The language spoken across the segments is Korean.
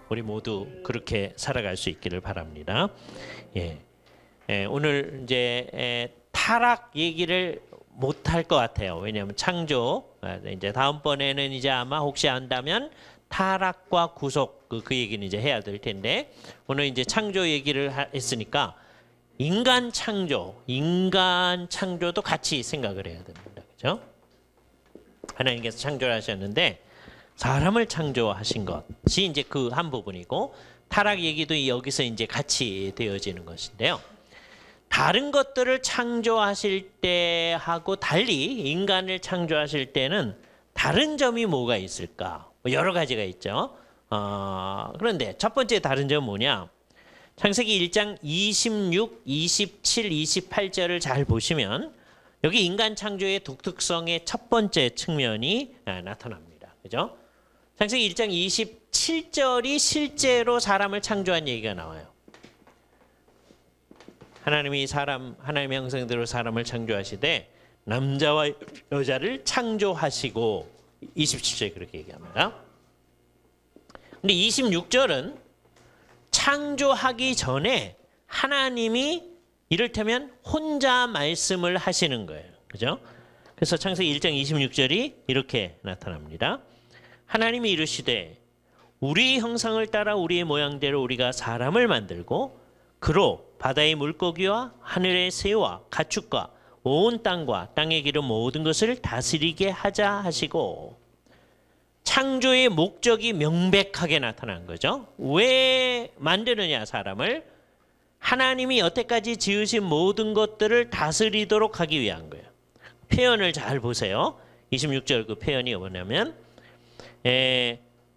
우리 모두 그렇게 살아갈 수 있기를 바랍니다. 예. 오늘 이제 타락 얘기를 못할 것 같아요. 왜냐하면 창조 이제 다음번에는 이제 아마 혹시 안다면 타락과 구속 그 얘기는 이제 해야 될 텐데 오늘 이제 창조 얘기를 했으니까 인간 창조도 같이 생각을 해야 됩니다. 그죠? 하나님께서 창조를 하셨는데 사람을 창조하신 것이 이제 그 한 부분이고 타락 얘기도 여기서 이제 같이 되어지는 것인데요. 다른 것들을 창조하실 때하고 달리 인간을 창조하실 때는 다른 점이 뭐가 있을까? 여러 가지가 있죠. 그런데 첫 번째 다른 점은 뭐냐? 창세기 1장 26, 27, 28절을 잘 보시면 여기 인간 창조의 독특성의 첫 번째 측면이 나타납니다. 그죠? 창세기 1장 27절이 실제로 사람을 창조한 얘기가 나와요. 하나님의 형상대로 사람을 창조하시되 남자와 여자를 창조하시고 27절에 그렇게 얘기합니다. 근데 26절은 창조하기 전에 하나님이 이를테면 혼자 말씀을 하시는 거예요. 그죠? 그래서 창세기 1장 26절이 이렇게 나타납니다. 하나님이 이르시되 우리 형상을 따라 우리의 모양대로 우리가 사람을 만들고 그로 바다의 물고기와 하늘의 새와 가축과 온 땅과 땅에 기른 모든 것을 다스리게 하자 하시고 창조의 목적이 명백하게 나타난 거죠. 왜 만드느냐 사람을? 하나님이 여태까지 지으신 모든 것들을 다스리도록 하기 위한 거예요. 표현을 잘 보세요. 26절 그 표현이 뭐냐면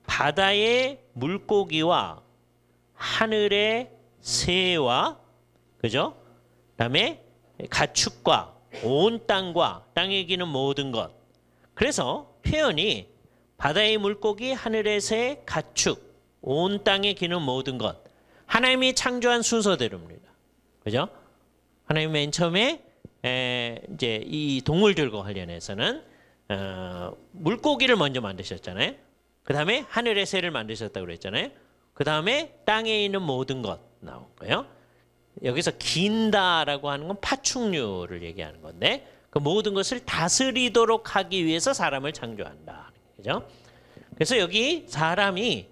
바다의 물고기와 하늘의 새와 그죠? 그다음에 가축과 온 땅과 땅에 기는 모든 것. 그래서 표현이 바다의 물고기, 하늘의 새, 가축, 온 땅에 기는 모든 것. 하나님이 창조한 순서대로입니다. 그죠? 하나님 맨 처음에 이제 이 동물들과 관련해서는 물고기를 먼저 만드셨잖아요. 그 다음에 하늘의 새를 만드셨다고 그랬잖아요. 그 다음에 땅에 있는 모든 것 나온 거예요. 여기서 긴다라고 하는 건 파충류를 얘기하는 건데 그 모든 것을 다스리도록 하기 위해서 사람을 창조한다. 그죠? 그래서 여기 사람이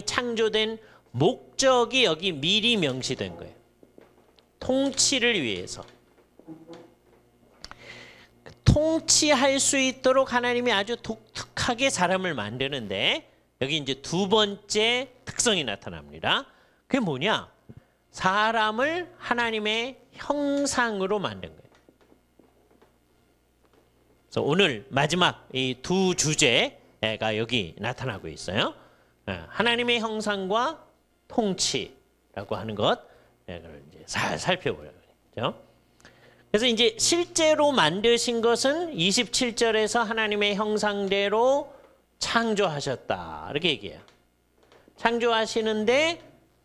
창조된 목적이 여기 미리 명시된 거예요. 통치를 위해서. 통치할 수 있도록 하나님이 아주 독특하게 사람을 만드는데 여기 이제 두 번째 특성이 나타납니다. 그게 뭐냐? 사람을 하나님의 형상으로 만든 거예요. 그래서 오늘 마지막 이 두 주제가 여기 나타나고 있어요. 하나님의 형상과 통치라고 하는 것 이제 살펴보려고 그랬죠. 그래서 이제 실제로 만드신 것은 27절에서 하나님의 형상대로 창조하셨다 이렇게 얘기해요. 창조하시는데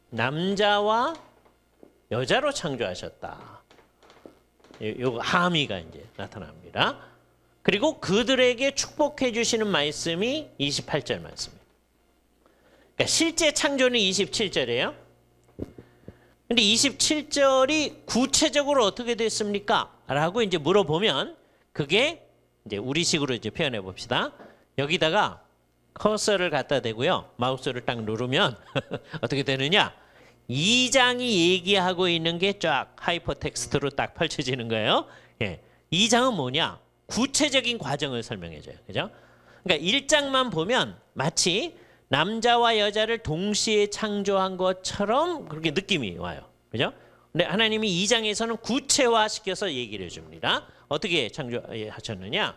남자와 여자로 창조하셨다. 요 함의가 이제 나타납니다. 그리고 그들에게 축복해 주시는 말씀이 28절 말씀이에요. 그러니까 실제 창조는 27절이에요. 근데 27절이 구체적으로 어떻게 됐습니까? 라고 이제 물어보면 그게 이제 우리식으로 이제 표현해 봅시다. 여기다가 커서를 갖다 대고요. 마우스를 딱 누르면 어떻게 되느냐? 2장이 얘기하고 있는 게 쫙 하이퍼텍스트로 딱 펼쳐지는 거예요. 예. 2장은 뭐냐? 구체적인 과정을 설명해 줘요. 그죠? 그러니까 1장만 보면 마치 남자와 여자를 동시에 창조한 것처럼 그렇게 느낌이 와요. 그죠? 근데 하나님이 2장에서는 구체화시켜서 얘기를 해줍니다. 어떻게 창조하셨느냐?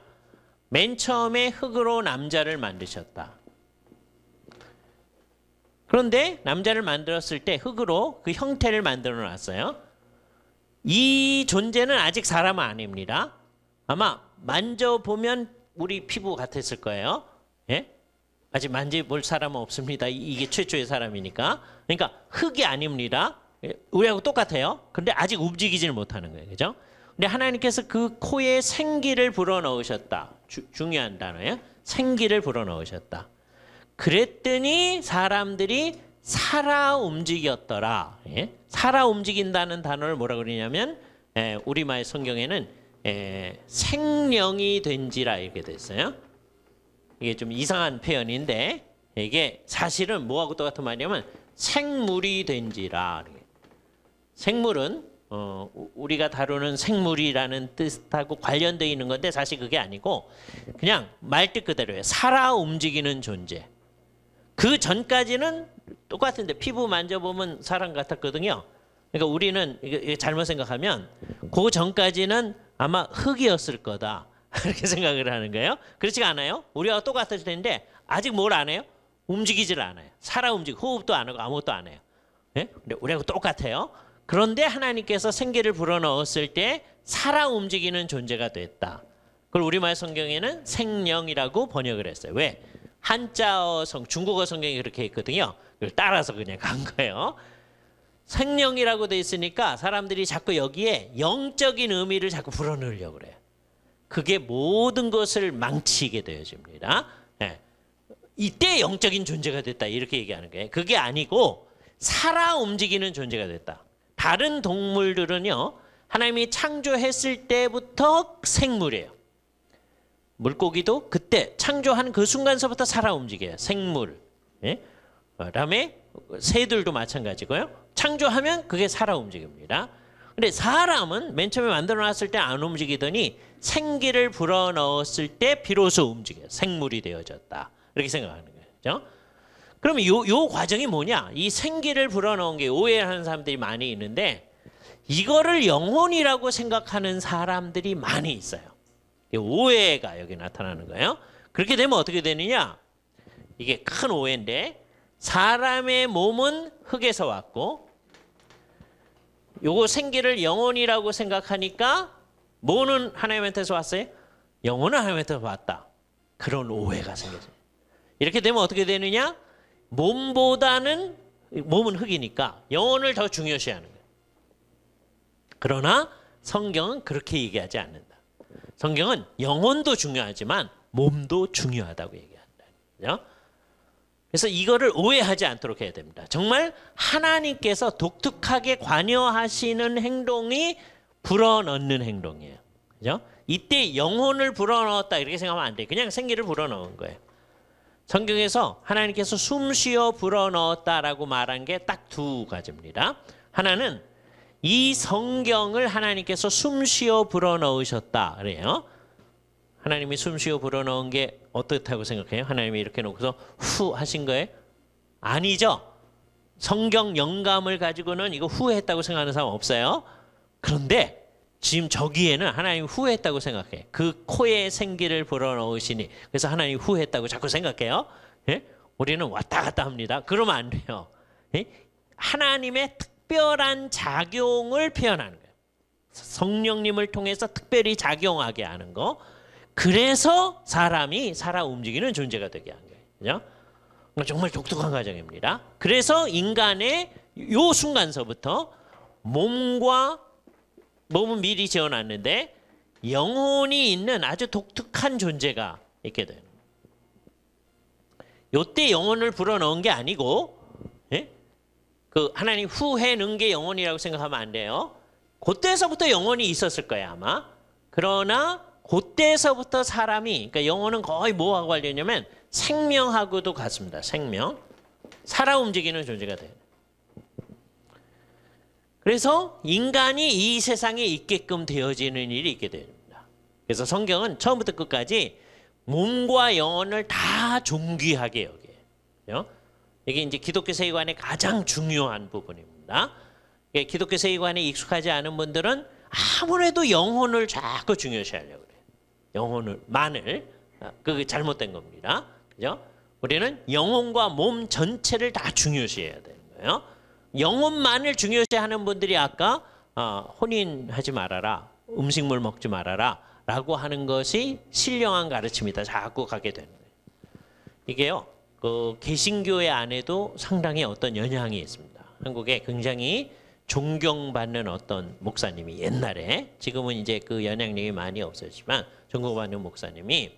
맨 처음에 흙으로 남자를 만드셨다. 그런데 남자를 만들었을 때 흙으로 그 형태를 만들어 놨어요. 이 존재는 아직 사람은 아닙니다. 아마 만져보면 우리 피부 같았을 거예요. 예? 아직 만져볼 사람은 없습니다. 이게 최초의 사람이니까. 그러니까 흙이 아닙니다. 우리하고 똑같아요. 근데 아직 움직이지를 못하는 거예요. 그죠? 근데 하나님께서 그 코에 생기를 불어넣으셨다. 중요한 단어예요. 생기를 불어넣으셨다. 그랬더니 사람들이 살아 움직였더라. 예? 살아 움직인다는 단어를 뭐라 그러냐면 우리말 성경에는 생령이 된지라 이렇게 됐어요. 이게 좀 이상한 표현인데 이게 사실은 뭐하고 똑같은 말이냐면 생물이 된지라. 생물은 우리가 다루는 생물이라는 뜻하고 관련되어 있는 건데 사실 그게 아니고 그냥 말뜻 그대로예요. 살아 움직이는 존재. 그 전까지는 똑같은데 피부 만져보면 사람 같았거든요. 그러니까 우리는 이거 잘못 생각하면 그 전까지는 아마 흙이었을 거다. 그렇게 생각을 하는 거예요. 그렇지가 않아요. 우리와 똑같을 텐데 아직 뭘 안 해요? 움직이질 않아요. 살아 움직이고 호흡도 안 하고 아무것도 안 해요. 예? 근데 우리하고 똑같아요. 그런데 하나님께서 생기를 불어넣었을 때 살아 움직이는 존재가 됐다. 그걸 우리말 성경에는 생령이라고 번역을 했어요. 왜? 한자어 중국어 성경이 그렇게 있거든요. 그걸 따라서 그냥 간 거예요. 생령이라고 돼 있으니까 사람들이 자꾸 여기에 영적인 의미를 자꾸 불어넣으려고 그래요. 그게 모든 것을 망치게 되어집니다. 네. 이때 영적인 존재가 됐다 이렇게 얘기하는 거예요. 그게 아니고 살아 움직이는 존재가 됐다. 다른 동물들은요. 하나님이 창조했을 때부터 생물이에요. 물고기도 그때 창조한 그 순간서부터 살아 움직여요. 생물. 예? 그다음에 새들도 마찬가지고요. 창조하면 그게 살아 움직입니다. 근데 사람은 맨 처음에 만들어놨을 때 안 움직이더니 생기를 불어넣었을 때 비로소 움직여요. 생물이 되어졌다. 이렇게 생각하는 거예요. 그렇죠? 그러면 요 과정이 뭐냐? 이 생기를 불어넣은 게 오해하는 사람들이 많이 있는데 이거를 영혼이라고 생각하는 사람들이 많이 있어요. 오해가 여기 나타나는 거예요. 그렇게 되면 어떻게 되느냐? 이게 큰 오해인데 사람의 몸은 흙에서 왔고 요거 생기를 영혼이라고 생각하니까 뭐는 하나님한테서 왔어요? 영혼은 하나님한테서 왔다. 그런 오해가 생겨져요. 이렇게 되면 어떻게 되느냐? 몸보다는 몸은 흙이니까 영혼을 더 중요시하는 거예요. 그러나 성경은 그렇게 얘기하지 않는다. 성경은 영혼도 중요하지만 몸도 중요하다고 얘기한다. 그죠? 그래서 이거를 오해하지 않도록 해야 됩니다. 정말 하나님께서 독특하게 관여하시는 행동이 불어넣는 행동이에요. 그죠? 이때 영혼을 불어넣었다 이렇게 생각하면 안 돼. 그냥 생기를 불어넣은 거예요. 성경에서 하나님께서 숨쉬어 불어넣었다라고 말한 게 딱 두 가지입니다. 하나는 이 성경을 하나님께서 숨쉬어 불어넣으셨다 그래요. 하나님이 숨쉬어 불어넣은 게 어떻다고 생각해요? 하나님이 이렇게 놓고서 후 하신 거예요? 아니죠. 성경 영감을 가지고는 이거 후했다고 생각하는 사람 없어요. 그런데 지금 저기에는 하나님이 후했다고 생각해. 그 코에 생기를 불어넣으시니 그래서 하나님이 후했다고 자꾸 생각해요. 예? 우리는 왔다 갔다 합니다. 그러면 안 돼요. 예? 하나님의 특별한 작용을 표현하는 거예요. 성령님을 통해서 특별히 작용하게 하는 거. 그래서 사람이 살아 움직이는 존재가 되게 한 거예요. 그죠? 정말 독특한 과정입니다. 그래서 인간의 요 순간서부터 몸은 미리 지어놨는데 영혼이 있는 아주 독특한 존재가 있게 돼요. 요때 영혼을 불어넣은 게 아니고 예? 그 하나님 후해 넣은 게 영혼이라고 생각하면 안 돼요. 그때서부터 영혼이 있었을 거예요 아마. 그러나 그때서부터 사람이 그러니까 영혼은 거의 뭐하고 관련이냐면 생명하고도 같습니다. 생명. 살아 움직이는 존재가 돼요. 그래서 인간이 이 세상에 있게끔 되어지는 일이 있게 됩니다. 그래서 성경은 처음부터 끝까지 몸과 영혼을 다 존귀하게 여겨요. 이게 이제 기독교 세계관의 가장 중요한 부분입니다. 기독교 세계관에 익숙하지 않은 분들은 아무래도 영혼을 자꾸 중요시하려고 그래요. 영혼만을. 그게 잘못된 겁니다. 그죠? 우리는 영혼과 몸 전체를 다 중요시해야 되는 거예요. 영혼만을 중요시하는 분들이 아까 혼인하지 말아라, 음식물 먹지 말아라 라고 하는 것이 신령한 가르침이다. 자꾸 가게 되는 거예요. 이게요. 그 개신교회 안에도 상당히 어떤 영향이 있습니다. 한국에 굉장히 존경받는 어떤 목사님이 옛날에 지금은 이제 그 영향력이 많이 없어지만 존경받는 목사님이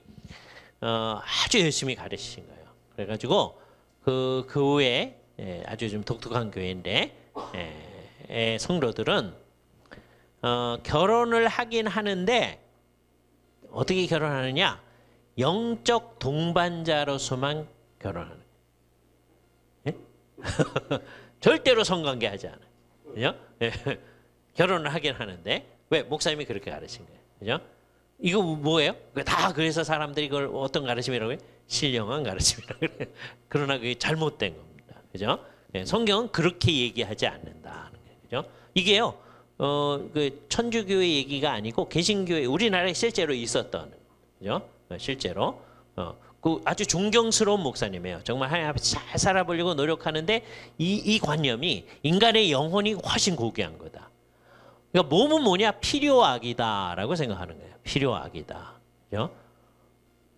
아주 열심히 가르치신 거예요. 그래가지고 그 교회 아주 좀 독특한 교회인데 성도들은 결혼을 하긴 하는데 어떻게 결혼하느냐? 영적 동반자로서만 결혼하는. 예? 절대로 성관계하지 않아요. 그죠? 결혼을 하긴 하는데 왜 목사님이 그렇게 가르친 거예요? 그죠? 이거 뭐예요? 다 그래서 사람들이 이걸 어떤 가르침이라고 해요? 신령한 가르침이라고 그래요. 그러나 그게 잘못된 겁니다. 그죠? 성경은 그렇게 얘기하지 않는다는 거예요. 그죠? 이게요. 그 천주교의 얘기가 아니고 개신교회 우리나라에 실제로 있었던 그죠? 실제로 그 아주 존경스러운 목사님이에요. 정말 하나님 앞에 잘 살아보려고 노력하는데 이 관념이 인간의 영혼이 훨씬 고귀한 거다. 그러니까 몸은 뭐냐? 필요악이다라고 생각하는 거예요. 필요악이다. 그죠?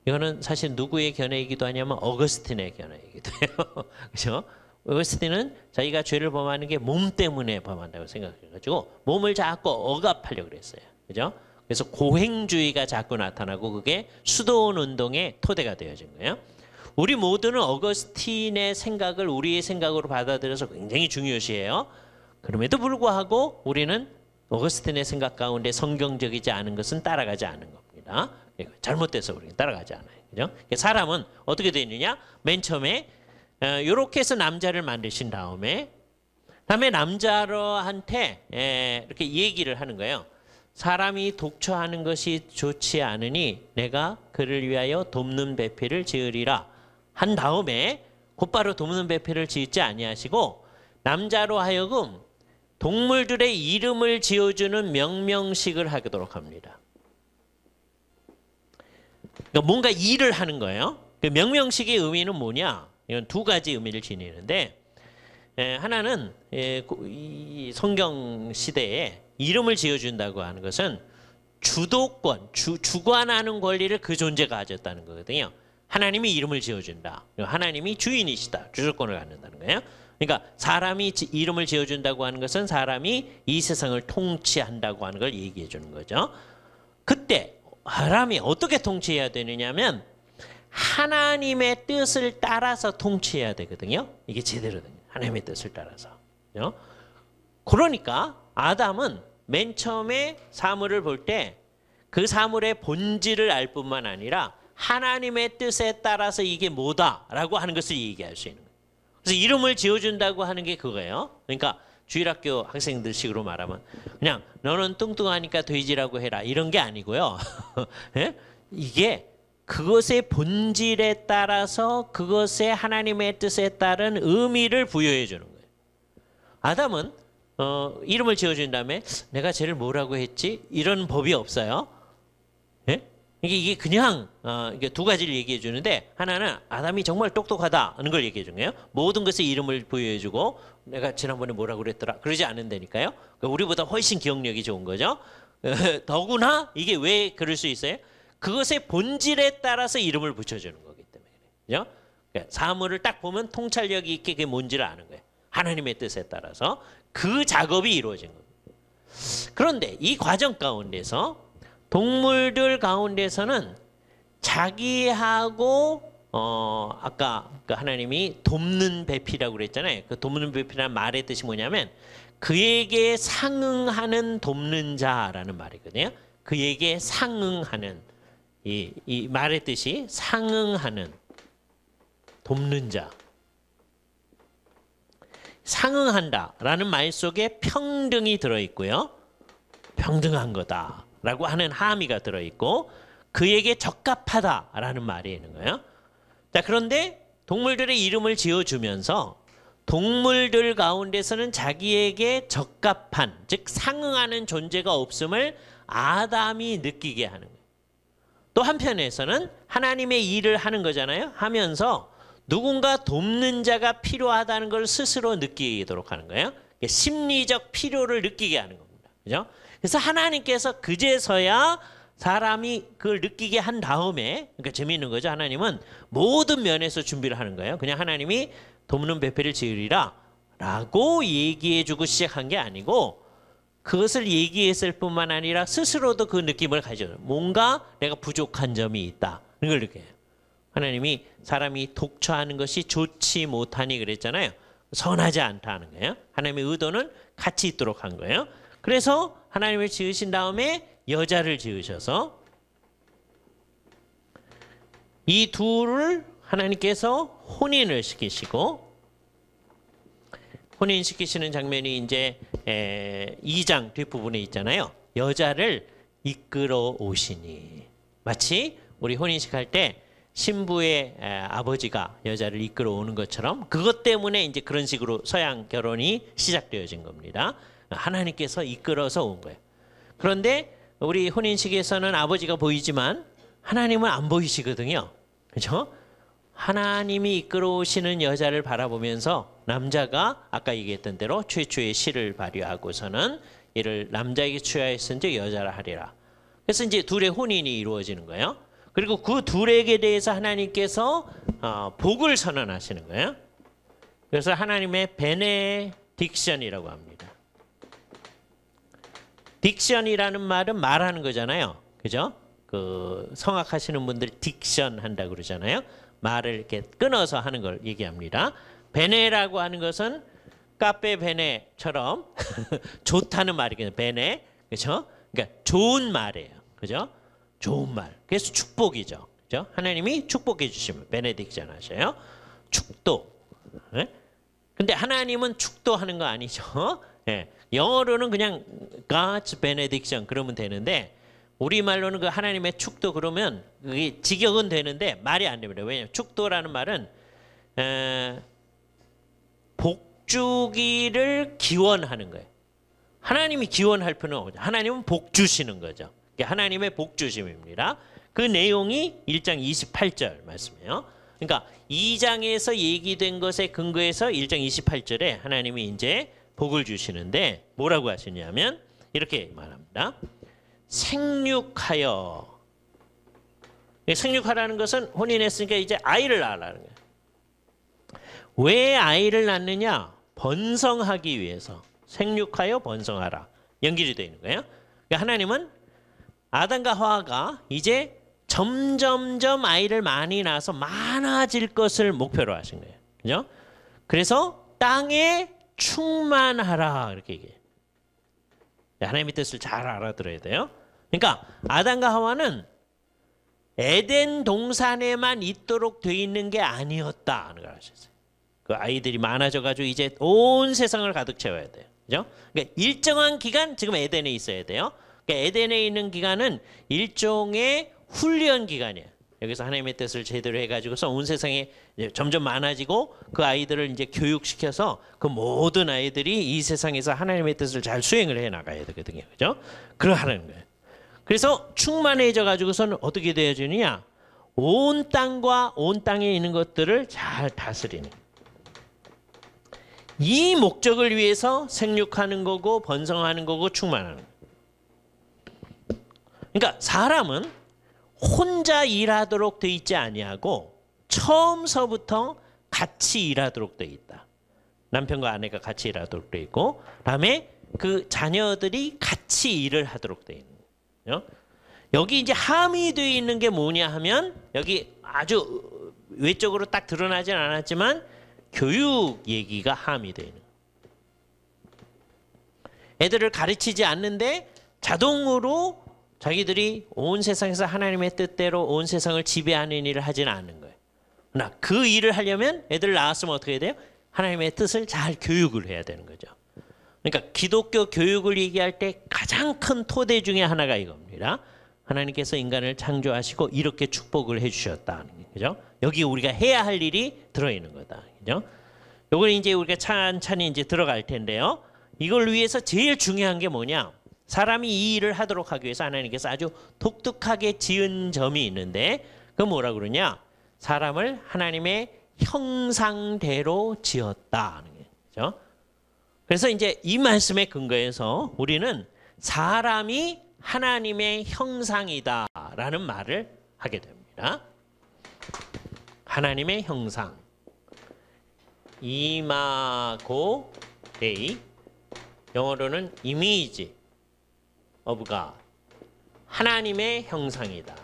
이거는 사실 누구의 견해이기도 하냐면 어거스틴의 견해이기도 해요. 그죠? 어거스틴은 자기가 죄를 범하는 게 몸 때문에 범한다고 생각해가지고 몸을 자꾸 억압하려고 그랬어요. 그죠? 그래서 고행주의가 자꾸 나타나고 그게 수도원 운동의 토대가 되어진 거예요. 우리 모두는 어거스틴의 생각을 우리의 생각으로 받아들여서 굉장히 중요시해요. 그럼에도 불구하고 우리는 어거스틴의 생각 가운데 성경적이지 않은 것은 따라가지 않는 겁니다. 잘못돼서 우리는 따라가지 않아요. 그죠? 사람은 어떻게 되어 있느냐? 맨 처음에 이렇게 해서 남자를 만드신 다음에 남자한테 이렇게 얘기를 하는 거예요. 사람이 독처하는 것이 좋지 않으니 내가 그를 위하여 돕는 배필을 지으리라 한 다음에 곧바로 돕는 배필을 짓지 아니하시고 남자로 하여금 동물들의 이름을 지어주는 명명식을 하도록 합니다. 그러니까 뭔가 일을 하는 거예요. 그 명명식의 의미는 뭐냐? 이건 두 가지 의미를 지니는데 하나는 이 성경 시대에 이름을 지어준다고 하는 것은 주도권, 주관하는 권리를 그 존재가 가졌다는 거거든요. 하나님이 이름을 지어준다. 하나님이 주인이시다. 주도권을 갖는다는 거예요. 그러니까 사람이 이름을 지어준다고 하는 것은 사람이 이 세상을 통치한다고 하는 걸 얘기해 주는 거죠. 그때 사람이 어떻게 통치해야 되느냐면 하나님의 뜻을 따라서 통치해야 되거든요. 이게 제대로 됩니다. 하나님의 뜻을 따라서. 그러니까 아담은 맨 처음에 사물을 볼 때 그 사물의 본질을 알 뿐만 아니라 하나님의 뜻에 따라서 이게 뭐다라고 하는 것을 얘기할 수 있는 거예요. 그래서 이름을 지어준다고 하는 게 그거예요. 그러니까 주일학교 학생들 식으로 말하면 그냥 너는 뚱뚱하니까 돼지라고 해라 이런 게 아니고요. 예? 이게 그것의 본질에 따라서 그것의 하나님의 뜻에 따른 의미를 부여해 주는 거예요. 아담은 이름을 지어준 다음에 내가 쟤를 뭐라고 했지? 이런 법이 없어요. 예? 이게 그냥 이게 두 가지를 얘기해 주는데 하나는 아담이 정말 똑똑하다는 걸 얘기해 준 거예요. 모든 것에 이름을 부여해 주고 내가 지난번에 뭐라고 그랬더라 그러지 않는다니까요. 그러니까 우리보다 훨씬 기억력이 좋은 거죠. 더구나 이게 왜 그럴 수 있어요? 그것의 본질에 따라서 이름을 붙여주는 거기 때문에 그래요. 그러니까 사물을 딱 보면 통찰력이 있게 그게 뭔지를 아는 거예요. 하나님의 뜻에 따라서 그 작업이 이루어진 겁니다. 그런데 이 과정 가운데서 동물들 가운데서는 자기하고 아까 그 하나님이 돕는 배필이라고 그랬잖아요. 그 돕는 배필이라는 말의 뜻이 뭐냐면 그에게 상응하는 돕는 자라는 말이거든요. 그에게 상응하는 이 말의 뜻이 상응하는 돕는 자. 상응한다라는 말 속에 평등이 들어있고요. 평등한 거다라고 하는 함의가 들어있고 그에게 적합하다라는 말이 있는 거예요. 자, 그런데 동물들의 이름을 지어주면서 동물들 가운데서는 자기에게 적합한 즉 상응하는 존재가 없음을 아담이 느끼게 하는 거예요. 또 한편에서는 하나님의 일을 하는 거잖아요. 하면서 누군가 돕는 자가 필요하다는 걸 스스로 느끼도록 하는 거예요. 심리적 필요를 느끼게 하는 겁니다. 그죠? 그래서 하나님께서 그제서야 사람이 그걸 느끼게 한 다음에 그러니까 재미있는 거죠. 하나님은 모든 면에서 준비를 하는 거예요. 그냥 하나님이 돕는 배필을 지으리라 라고 얘기해 주고 시작한 게 아니고 그것을 얘기했을 뿐만 아니라 스스로도 그 느낌을 가져요. 뭔가 내가 부족한 점이 있다. 이걸 느껴요. 하나님이 사람이 독처하는 것이 좋지 못하니 그랬잖아요. 선하지 않다는 거예요. 하나님의 의도는 같이 있도록 한 거예요. 그래서 하나님을 지으신 다음에 여자를 지으셔서 이 둘을 하나님께서 혼인을 시키시고, 혼인시키시는 장면이 이제 2장 뒷부분에 있잖아요. 여자를 이끌어 오시니, 마치 우리 혼인식 할 때 신부의 아버지가 여자를 이끌어 오는 것처럼 그것 때문에 이제 그런 식으로 서양 결혼이 시작되어진 겁니다. 하나님께서 이끌어서 온 거예요. 그런데 우리 혼인식에서는 아버지가 보이지만 하나님은 안 보이시거든요. 그렇죠? 하나님이 이끌어 오시는 여자를 바라보면서 남자가 아까 얘기했던 대로 최초의 시를 발휘하고서는 이를 남자에게 취하였은즉 여자라 하리라. 그래서 이제 둘의 혼인이 이루어지는 거예요. 그리고 그 둘에게 대해서 하나님께서 복을 선언하시는 거예요. 그래서 하나님의 베네딕션이라고 합니다. 딕션이라는 말은 말하는 거잖아요. 그죠? 그 성악하시는 분들 딕션 한다고 그러잖아요. 말을 이렇게 끊어서 하는 걸 얘기합니다. 베네라고 하는 것은 카페 베네처럼 좋다는 말이거든요. 베네. 그죠? 그러니까 좋은 말이에요. 그죠? 좋은 말. 그래서 축복이죠. 그죠? 하나님이 축복해 주시면 베네딕션 하셔요. 축도. 네? 근데 하나님은 축도하는 거 아니죠. 네. 영어로는 그냥 God's benediction 그러면 되는데, 우리말로는 그 하나님의 축도 그러면 그게 직역은 되는데 말이 안 됩니다. 왜냐하면 축도라는 말은 복주기를 기원하는 거예요. 하나님이 기원할 필요는 없죠. 하나님은 복 주시는 거죠. 하나님의 복 주심입니다. 그 내용이 1장 28절 말씀이에요. 그러니까 2장에서 얘기된 것에 근거해서 1장 28절에 하나님이 이제 복을 주시는데 뭐라고 하시냐면 이렇게 말합니다. 생육하여. 생육하라는 것은 혼인했으니까 이제 아이를 낳으라는 거예요. 왜 아이를 낳느냐? 번성하기 위해서. 생육하여 번성하라. 연결이 되어 있는 거예요. 그러니까 하나님은 아담과 하와가 이제 점점점 아이를 많이 낳아서 많아질 것을 목표로 하신 거예요. 그죠? 그래서 땅에 충만하라 이렇게 얘기해요. 하나님의 뜻을 잘 알아들어야 돼요. 그러니까 아담과 하와는 에덴 동산에만 있도록 돼 있는 게 아니었다 하는 걸 아셨어요. 그 아이들이 많아져가지고 이제 온 세상을 가득 채워야 돼요. 그죠? 그러니까 일정한 기간 지금 에덴에 있어야 돼요. 그러니까 에덴에 있는 기간은 일종의 훈련 기간이에요. 여기서 하나님의 뜻을 제대로 해가지고서 온 세상에 이제 점점 많아지고 그 아이들을 이제 교육시켜서 그 모든 아이들이 이 세상에서 하나님의 뜻을 잘 수행을 해 나가야 되거든요. 그죠? 그러하는 거예요. 그래서 충만해져 가지고서는 어떻게 되어지느냐? 온 땅과 온 땅에 있는 것들을 잘 다스리는. 이 목적을 위해서 생육하는 거고 번성하는 거고 충만하는 거예요. 그러니까 사람은 혼자 일하도록 돼 있지 아니하고 처음서부터 같이 일하도록 돼 있다. 남편과 아내가 같이 일하도록 돼 있고, 그다음에 그 자녀들이 같이 일을 하도록 돼 있는 거예요. 여기 이제 함의되어 있는 게 뭐냐 하면 여기 아주 외적으로 딱 드러나진 않았지만 교육 얘기가 함의되어 있는 거예요. 애들을 가르치지 않는데 자동으로 자기들이 온 세상에서 하나님의 뜻대로 온 세상을 지배하는 일을 하지는 않는 거예요. 그러나 그 일을 하려면 애들 낳았으면 어떻게 해야 돼요? 하나님의 뜻을 잘 교육을 해야 되는 거죠. 그러니까 기독교 교육을 얘기할 때 가장 큰 토대 중에 하나가 이겁니다. 하나님께서 인간을 창조하시고 이렇게 축복을 해주셨다는 거죠. 여기 우리가 해야 할 일이 들어있는 거다. 그죠? 요걸 이제 우리가 찬찬히 이제 들어갈 텐데요. 이걸 위해서 제일 중요한 게 뭐냐? 사람이 이 일을 하도록 하기 위해서 하나님께서 아주 독특하게 지은 점이 있는데 그 뭐라 그러냐? 사람을 하나님의 형상대로 지었다. 그죠? 그래서 이제 이 말씀에 근거해서 우리는 사람이 하나님의 형상이다라는 말을 하게 됩니다. 하나님의 형상. 이마고 데이. 영어로는 이미지 of God. 하나님의 형상이다.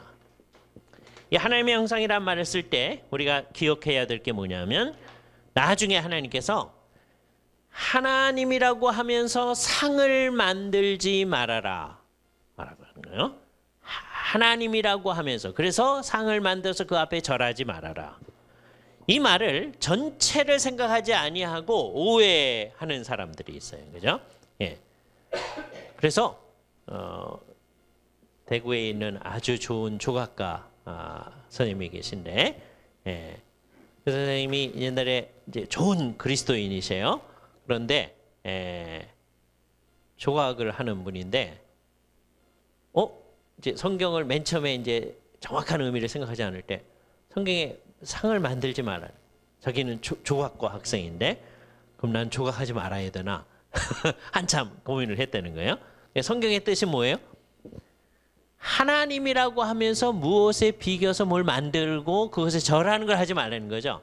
이 하나님의 형상이란 말을 쓸 때 우리가 기억해야 될 게 뭐냐면 나중에 하나님께서 하나님이라고 하면서 상을 만들지 말아라 라고 하는 거예요. 하나님이라고 하면서 그래서 상을 만들어서 그 앞에 절하지 말아라. 이 말을 전체를 생각하지 아니하고 오해하는 사람들이 있어요. 그죠? 예. 그래서 대구에 있는 아주 좋은 조각가 선생님이 계신데, 예. 그 선생님이 옛날에 이제 좋은 그리스도인이세요. 그런데 조각을 하는 분인데, 이제 성경을 맨 처음에 이제 정확한 의미를 생각하지 않을 때 성경에 상을 만들지 말아라. 자기는 조각과 학생인데 그럼 난 조각하지 말아야 되나? 한참 고민을 했다는 거예요. 성경의 뜻이 뭐예요? 하나님이라고 하면서 무엇에 비겨서 뭘 만들고 그것에 절하는 걸 하지 말라는 거죠.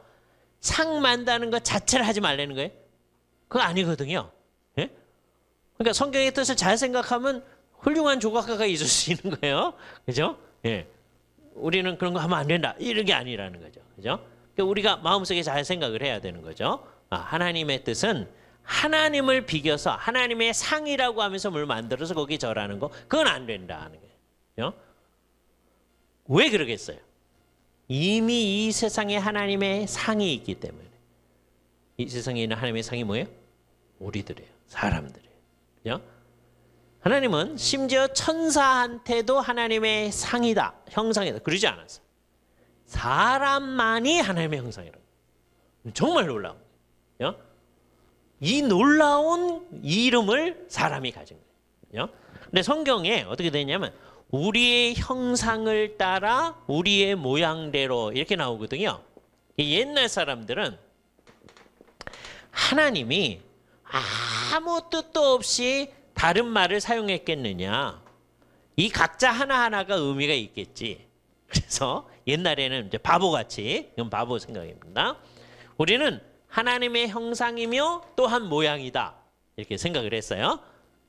상 만드는 것 자체를 하지 말라는 거예요. 그거 아니거든요. 예? 그러니까 성경의 뜻을 잘 생각하면 훌륭한 조각가가 있을 수 있는 거예요. 그죠? 예. 우리는 그런 거 하면 안 된다. 이런 게 아니라는 거죠. 그죠? 그러니까 우리가 마음속에 잘 생각을 해야 되는 거죠. 하나님의 뜻은 하나님을 비겨서 하나님의 상이라고 하면서 뭘 만들어서 거기 절하는 거, 그건 안 된다는 거예요. 왜 그러겠어요? 이미 이 세상에 하나님의 상이 있기 때문에. 이 세상에 있는 하나님의 상이 뭐예요? 우리들이에요. 사람들이에요. 그죠? 하나님은 심지어 천사한테도 하나님의 상이다, 형상이다 그러지 않았어요. 사람만이 하나님의 형상이라고. 정말 놀라운 거예요. 이 놀라운 이름을 사람이 가진 거예요. 근데 성경에 어떻게 되냐면 우리의 형상을 따라 우리의 모양대로 이렇게 나오거든요. 옛날 사람들은 하나님이 아무 뜻도 없이 다른 말을 사용했겠느냐. 이 각자 하나하나가 의미가 있겠지. 그래서 옛날에는 이제 바보같이, 이건 바보 생각입니다. 우리는 하나님의 형상이며 또한 모양이다. 이렇게 생각을 했어요.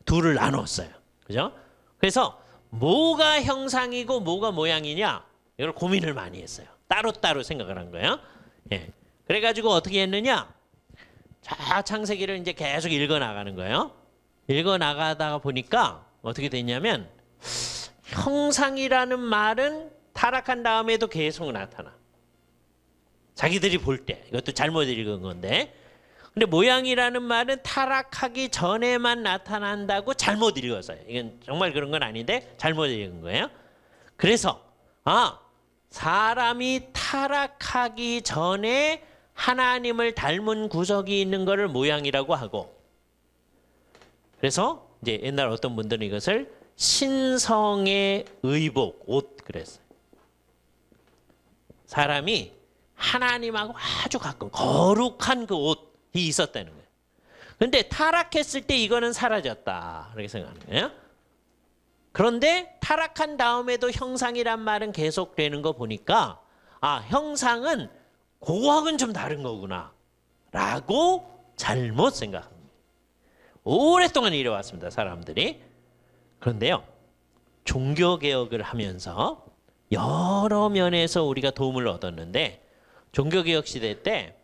둘을 나눴어요. 그죠? 그래서 뭐가 형상이고 뭐가 모양이냐, 이걸 고민을 많이 했어요. 따로따로 생각을 한 거예요. 예. 그래가지고 어떻게 했느냐? 자, 창세기를 이제 계속 읽어 나가는 거예요. 읽어 나가다가 보니까 어떻게 됐냐면 형상이라는 말은 타락한 다음에도 계속 나타나. 자기들이 볼 때. 이것도 잘못 읽은 건데. 근데 모양이라는 말은 타락하기 전에만 나타난다고 잘못 읽었어요. 이건 정말 그런 건 아닌데 잘못 읽은 거예요. 그래서 사람이 타락하기 전에 하나님을 닮은 구석이 있는 것을 모양이라고 하고, 그래서 이제 옛날 어떤 분들은 이것을 신성의 의복, 옷 그랬어요. 사람이 하나님하고 아주 가까운 거룩한 그 옷이 있었다는 거예요. 그런데 타락했을 때 이거는 사라졌다. 그렇게 생각하는 거예요. 그런데 타락한 다음에도 형상이란 말은 계속되는 거 보니까 형상은 그거하고는 좀 다른 거구나 라고 잘못 생각합니다. 오랫동안 이래왔습니다. 사람들이. 그런데요. 종교개혁을 하면서 여러 면에서 우리가 도움을 얻었는데, 종교개혁 시대 때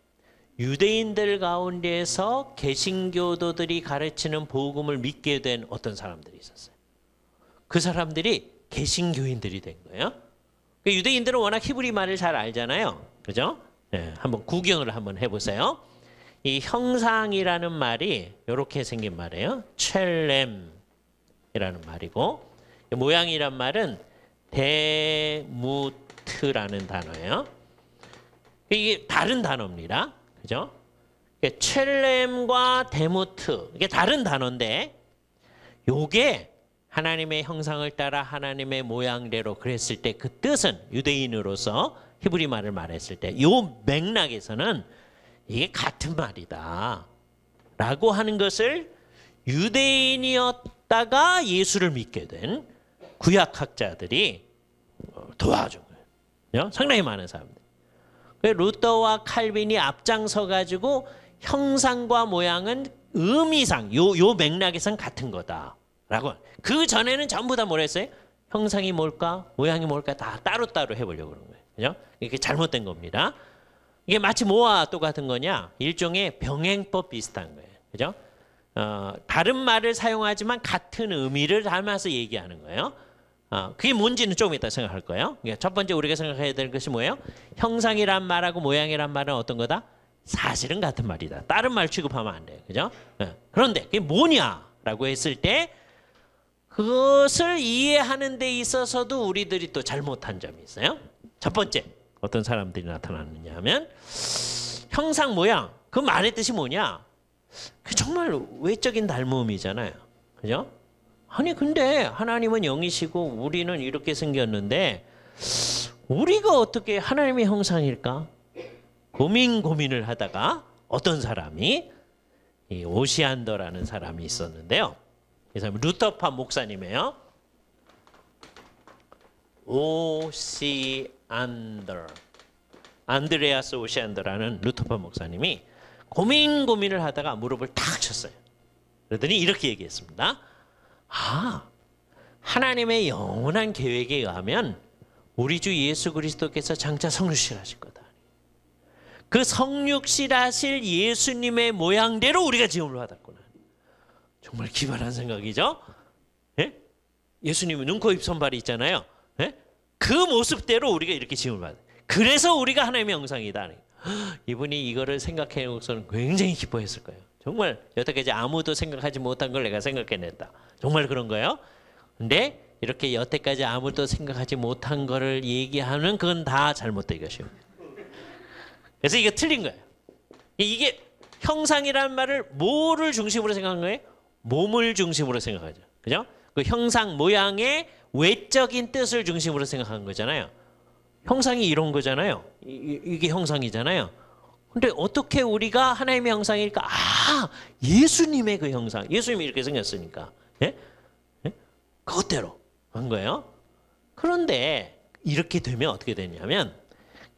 유대인들 가운데서 개신교도들이 가르치는 복음을 믿게 된 어떤 사람들이 있었어요. 그 사람들이 개신교인들이 된 거예요. 유대인들은 워낙 히브리 말을 잘 알잖아요. 그죠? 네, 한번 구경을 한번 해보세요. 이 형상이라는 말이 이렇게 생긴 말이에요. 첼렘이라는 말이고, 모양이란 말은 데무트라는 단어예요. 이게 다른 단어입니다. 그죠? 첼렘과 데무트, 이게 다른 단어인데, 요게 하나님의 형상을 따라 하나님의 모양대로 그랬을 때 그 뜻은 유대인으로서 히브리 말을 말했을 때 요 맥락에서는 이게 같은 말이다 라고 하는 것을 유대인이었다가 예수를 믿게 된 구약학자들이 도와준 거예요. 상당히 많은 사람들. 루터와 칼빈이 앞장서 가지고 형상과 모양은 의미상 요 맥락에선 같은 거다라고. 그 전에는 전부 다 뭐랬어요? 형상이 뭘까? 모양이 뭘까? 다 따로따로 해보려고 그런 거예요. 그죠? 이게 잘못된 겁니다. 이게 마치 뭐와 똑같은 거냐? 일종의 병행법 비슷한 거예요. 그죠? 다른 말을 사용하지만 같은 의미를 담아서 얘기하는 거예요. 그게 뭔지는 조금 이따 생각할 거예요. 그러니까 첫 번째 우리가 생각해야 될 것이 뭐예요? 형상이란 말하고 모양이란 말은 어떤 거다? 사실은 같은 말이다. 다른 말 취급하면 안 돼요. 그죠? 그런데 그게 뭐냐라고 했을 때 그것을 이해하는 데 있어서도 우리들이 또 잘못한 점이 있어요. 첫 번째 어떤 사람들이 나타나느냐 하면 형상 모양 그 말의 뜻이 뭐냐? 그 정말 외적인 닮음이잖아요. 그죠? 아니 근데 하나님은 영이시고 우리는 이렇게 생겼는데 우리가 어떻게 하나님의 형상일까? 고민을 하다가 어떤 사람이 이 오시안더라는 사람이 있었는데요. 이 사람은 루터파 목사님이에요. 오시안더, 안드레아스 오시안더라는 루터파 목사님이 고민을 하다가 무릎을 탁 쳤어요. 그러더니 이렇게 얘기했습니다. 하나님의 영원한 계획에 의하면 우리 주 예수 그리스도께서 장차 성육신하실 거다. 그 성육신하실 예수님의 모양대로 우리가 지음을 받았구나. 정말 기발한 생각이죠. 예? 예수님은 눈, 코, 입, 손발이 있잖아요. 예? 그 모습대로 우리가 이렇게 지음을 받아요. 그래서 우리가 하나님의 형상이다. 이분이 이거를 생각해놓고서는 굉장히 기뻐했을 거예요. 정말 여태까지 아무도 생각하지 못한 걸 내가 생각해냈다. 정말 그런 거예요. 근데 이렇게 여태까지 아무도 생각하지 못한 거를 얘기하는 그건 다 잘못된 것이에요. 그래서 이게 틀린 거예요. 이게 형상이라는 말을 뭐를 중심으로 생각한 거예요? 몸을 중심으로 생각하죠. 그죠? 그 형상 모양의 외적인 뜻을 중심으로 생각한 거잖아요. 형상이 이런 거잖아요. 이게 형상이잖아요. 근데 어떻게 우리가 하나님의 형상일까? 예수님의 그 형상. 예수님이 이렇게 생겼으니까. 예? 예? 그것대로 한 거예요. 그런데 이렇게 되면 어떻게 되냐면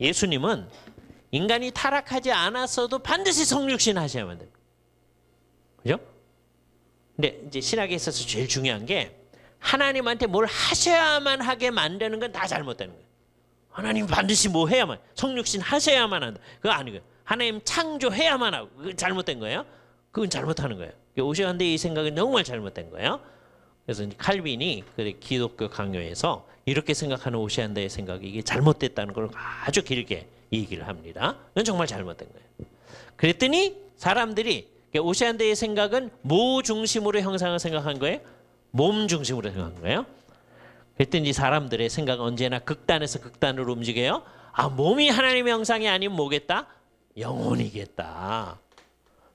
예수님은 인간이 타락하지 않았어도 반드시 성육신 하셔야만 됩니다. 그죠? 근데 이제 신학에 있어서 제일 중요한 게 하나님한테 뭘 하셔야만 하게 만드는 건 다 잘못되는 거예요. 하나님 반드시 뭐 해야만, 성육신 하셔야만 한다. 그거 아니고요. 하나님 창조해야만 하고, 그건 잘못된 거예요. 그건 잘못하는 거예요. 오시안더의 이 생각은 정말 잘못된 거예요. 그래서 칼빈이 기독교 강요에서 이렇게 생각하는 오시안더의 생각이 이게 잘못됐다는 걸 아주 길게 얘기를 합니다. 그건 정말 잘못된 거예요. 그랬더니 사람들이 오시안더의 생각은 뭐 중심으로 형상을 생각한 거예요? 몸 중심으로 생각한 거예요. 그랬더니 사람들의 생각은 언제나 극단에서 극단으로 움직여요. 몸이 하나님의 형상이 아니면 뭐겠다? 영혼이겠다.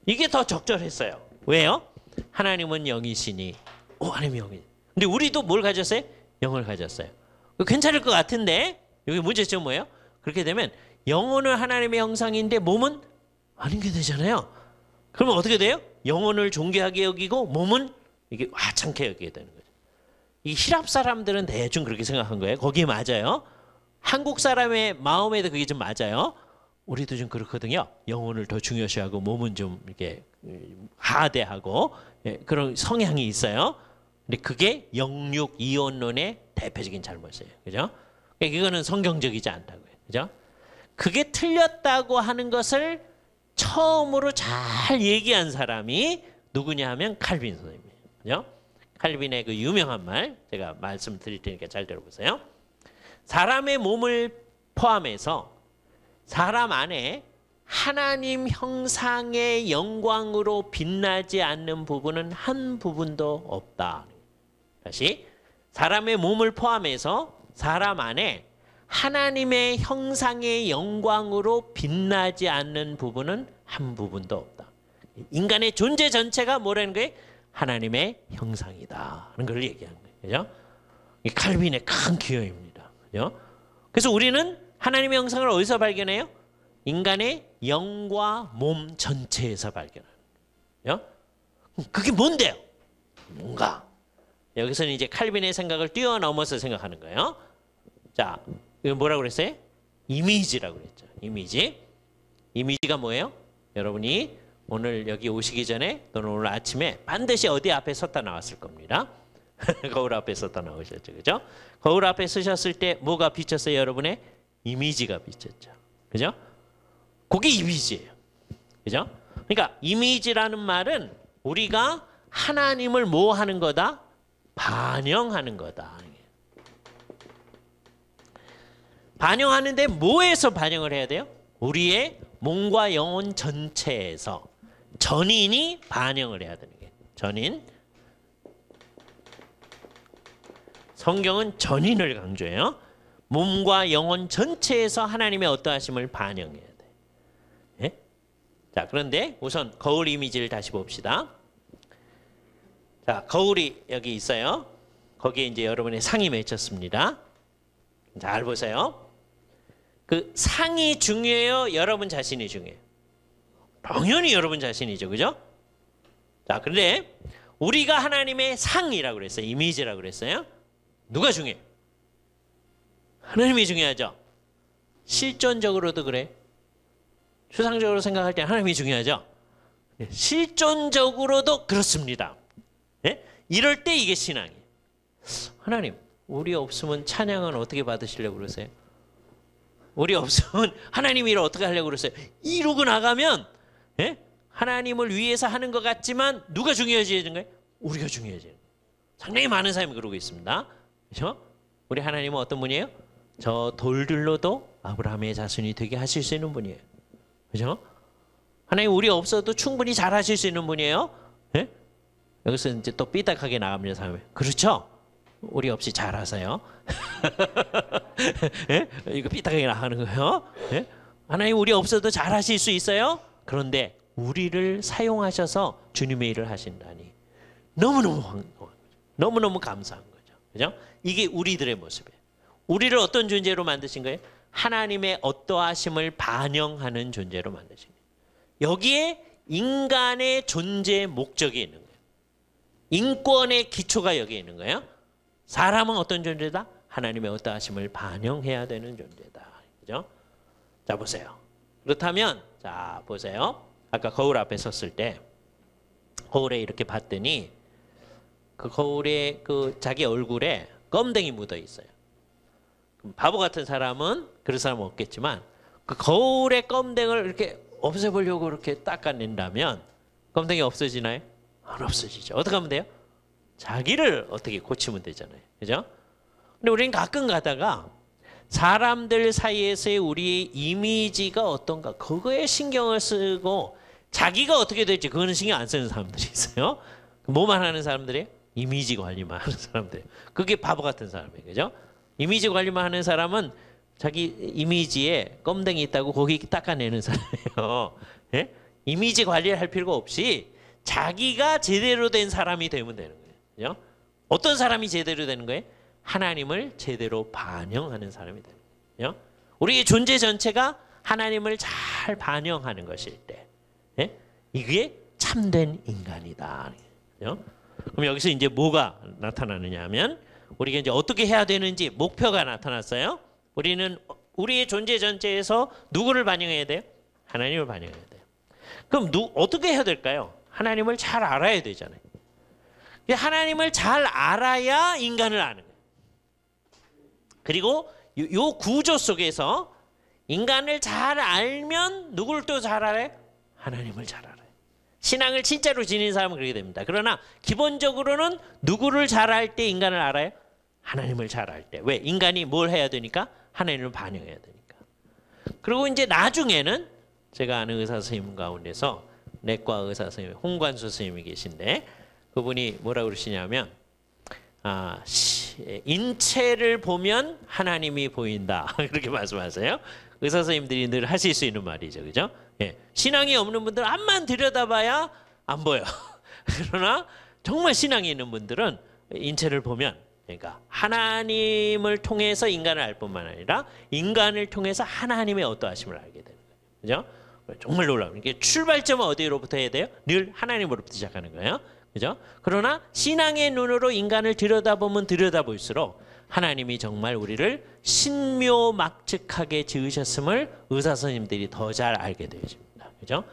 이게 더 적절했어요. 왜요? 하나님은 영이시니 하나님이 영이니. 근데 우리도 뭘 가졌어요? 영을 가졌어요. 괜찮을 것 같은데 여기 문제점 뭐예요? 그렇게 되면 영혼은 하나님의 형상인데 몸은 아닌 게 되잖아요. 그러면 어떻게 돼요? 영혼을 존귀하게 여기고 몸은 이게 하찮게 여기게 되는 거죠. 이 히랍 사람들은 대충 그렇게 생각한 거예요. 거기에 맞아요. 한국 사람의 마음에도 그게 좀 맞아요. 우리도 좀 그렇거든요. 영혼을 더 중요시하고 몸은 좀 이렇게 하대하고 그런 성향이 있어요. 근데 그게 영육 이원론의 대표적인 잘못이에요. 그죠? 그러니까 이거는 성경적이지 않다고요. 그죠? 그게 틀렸다고 하는 것을 처음으로 잘 얘기한 사람이 누구냐 하면 칼빈 선생님이에요. 그죠? 칼빈의 그 유명한 말 제가 말씀드릴 테니까 잘 들어보세요. 사람의 몸을 포함해서 사람 안에 하나님 형상의 영광으로 빛나지 않는 부분은 한 부분도 없다. 다시 사람의 몸을 포함해서 사람 안에 하나님의 형상의 영광으로 빛나지 않는 부분은 한 부분도 없다. 인간의 존재 전체가 뭐라는 거예요? 하나님의 형상이다 하는 걸 얘기하는 거예요. 그죠? 이 칼빈의 큰 기여입니다. 그죠? 그래서 우리는 하나님의 형상을 어디서 발견해요? 인간의 영과 몸 전체에서 발견하는 거예요. 그게 뭔데요? 뭔가 여기서는 이제 칼빈의 생각을 뛰어넘어서 생각하는 거예요. 자, 이거 뭐라고 그랬어요? 이미지라고 그랬죠. 이미지가 뭐예요? 여러분이 오늘 여기 오시기 전에 또는 오늘 아침에 반드시 어디 앞에 섰다 나왔을 겁니다. 거울 앞에 섰다 나오셨죠. 그죠? 거울 앞에 서셨을 때 뭐가 비쳤어요? 여러분의 이미지가 비쳤죠. 그죠? 그게 이미지예요. 그죠? 그러니까 이미지라는 말은 우리가 하나님을 뭐 하는 거다? 반영하는 거다. 반영하는데 뭐에서 반영을 해야 돼요? 우리의 몸과 영혼 전체에서 전인이 반영을 해야 되는 게 전인. 성경은 전인을 강조해요. 몸과 영혼 전체에서 하나님의 어떠하심을 반영해야 돼. 예? 자, 그런데 우선 거울 이미지를 다시 봅시다. 자, 거울이 여기 있어요. 거기에 이제 여러분의 상이 맺혔습니다. 잘 보세요. 그 상이 중요해요? 여러분 자신이 중요해요? 당연히 여러분 자신이죠. 그죠? 자, 그런데 우리가 하나님의 상이라고 그랬어요. 이미지라고 그랬어요. 누가 중요해요? 하나님이 중요하죠. 실존적으로도 그래. 추상적으로 생각할 때 하나님이 중요하죠. 실존적으로도 그렇습니다. 예? 이럴 때 이게 신앙이에요. 하나님, 우리 없으면 찬양은 어떻게 받으시려고 그러세요? 우리 없으면 하나님 일을 어떻게 하려고 그러세요? 이러고 나가면 예? 하나님을 위해서 하는 것 같지만 누가 중요해지는 거예요? 우리가 중요해지는 거예요. 상당히 많은 사람이 그러고 있습니다. 그렇죠? 우리 하나님은 어떤 분이에요? 저 돌들로도 아브라함의 자손이 되게 하실 수 있는 분이에요. 그렇죠? 하나님 우리 없어도 충분히 잘 하실 수 있는 분이에요. 예? 여기서 이제 또 삐딱하게 나갑니다. 사람이. 그렇죠? 우리 없이 잘 하세요. 예? 이거 삐딱하게 나가는 거예요. 예? 하나님 우리 없어도 잘 하실 수 있어요. 그런데 우리를 사용하셔서 주님의 일을 하신다니 너무너무 황당한 거죠. 너무너무 감사한 거죠. 그죠? 이게 우리들의 모습이에요. 우리를 어떤 존재로 만드신 거예요? 하나님의 어떠하심을 반영하는 존재로 만드신 거예요. 여기에 인간의 존재 목적이 있는 거예요. 인권의 기초가 여기에 있는 거예요. 사람은 어떤 존재다? 하나님의 어떠하심을 반영해야 되는 존재다. 그죠? 자, 보세요. 그렇다면 자, 보세요. 아까 거울 앞에 섰을 때 거울에 이렇게 봤더니 그 거울에 그 자기 얼굴에 껌댕이 묻어 있어요. 바보 같은 사람은 그런 사람은 없겠지만 그 거울에 껌댕을 이렇게 없애보려고 이렇게 닦아낸다면 껌댕이 없어지나요? 안 없어지죠. 어떻게 하면 돼요? 자기를 어떻게 고치면 되잖아요. 그죠? 근데 우리는 가끔 가다가 사람들 사이에서의 우리의 이미지가 어떤가 그거에 신경을 쓰고 자기가 어떻게 될지 그거는 신경 안 쓰는 사람들이 있어요. 뭐만 하는 사람들이에요? 이미지 관리만 하는 사람들. 그게 바보 같은 사람이에요. 그죠? 이미지 관리만 하는 사람은 자기 이미지에 껌댕이 있다고 거기 닦아내는 사람이에요. 예? 이미지 관리를 할 필요가 없이 자기가 제대로 된 사람이 되면 되는 거예요. 그죠? 어떤 사람이 제대로 되는 거예요? 하나님을 제대로 반영하는 사람이 되는 거예요. 우리의 존재 전체가 하나님을 잘 반영하는 것일 때 예? 이게 참된 인간이다. 그죠? 그럼 여기서 이제 뭐가 나타나느냐 하면 우리가 이제 어떻게 해야 되는지 목표가 나타났어요. 우리는 우리의 존재 전체에서 누구를 반영해야 돼요? 하나님을 반영해야 돼요. 그럼 어떻게 해야 될까요? 하나님을 잘 알아야 되잖아요. 하나님을 잘 알아야 인간을 아는 거예요. 그리고 요 구조 속에서 인간을 잘 알면 누구를 또 잘 알아요? 하나님을 잘 알아요. 신앙을 진짜로 지닌 사람은 그렇게 됩니다. 그러나 기본적으로는 누구를 잘 알 때 인간을 알아요? 하나님을 잘 알 때. 왜? 인간이 뭘 해야 되니까? 하나님을 반영해야 되니까. 그리고 이제 나중에는 제가 아는 의사 선생님 가운데서 내과 의사 선생님, 홍관수 선생님이 계신데 그분이 뭐라고 그러시냐면 인체를 보면 하나님이 보인다. 그렇게 말씀하세요. 의사 선생님들이 늘 하실 수 있는 말이죠. 그죠? 예. 신앙이 없는 분들은 앞만 들여다봐야 안 보여. 그러나 정말 신앙이 있는 분들은 인체를 보면 그러니까 하나님을 통해서 인간을 알 뿐만 아니라 인간을 통해서 하나님의 어떠하심을 알게 되는 거예요. 그죠? 정말 놀라워요. 이게 출발점은 어디로부터 해야 돼요? 늘 하나님으로부터 시작하는 거예요. 그죠? 그러나 신앙의 눈으로 인간을 들여다보면 들여다볼수록 하나님이 정말 우리를 신묘막측하게 지으셨음을 의사 선생님들이 더 잘 알게 되어집니다. 그죠?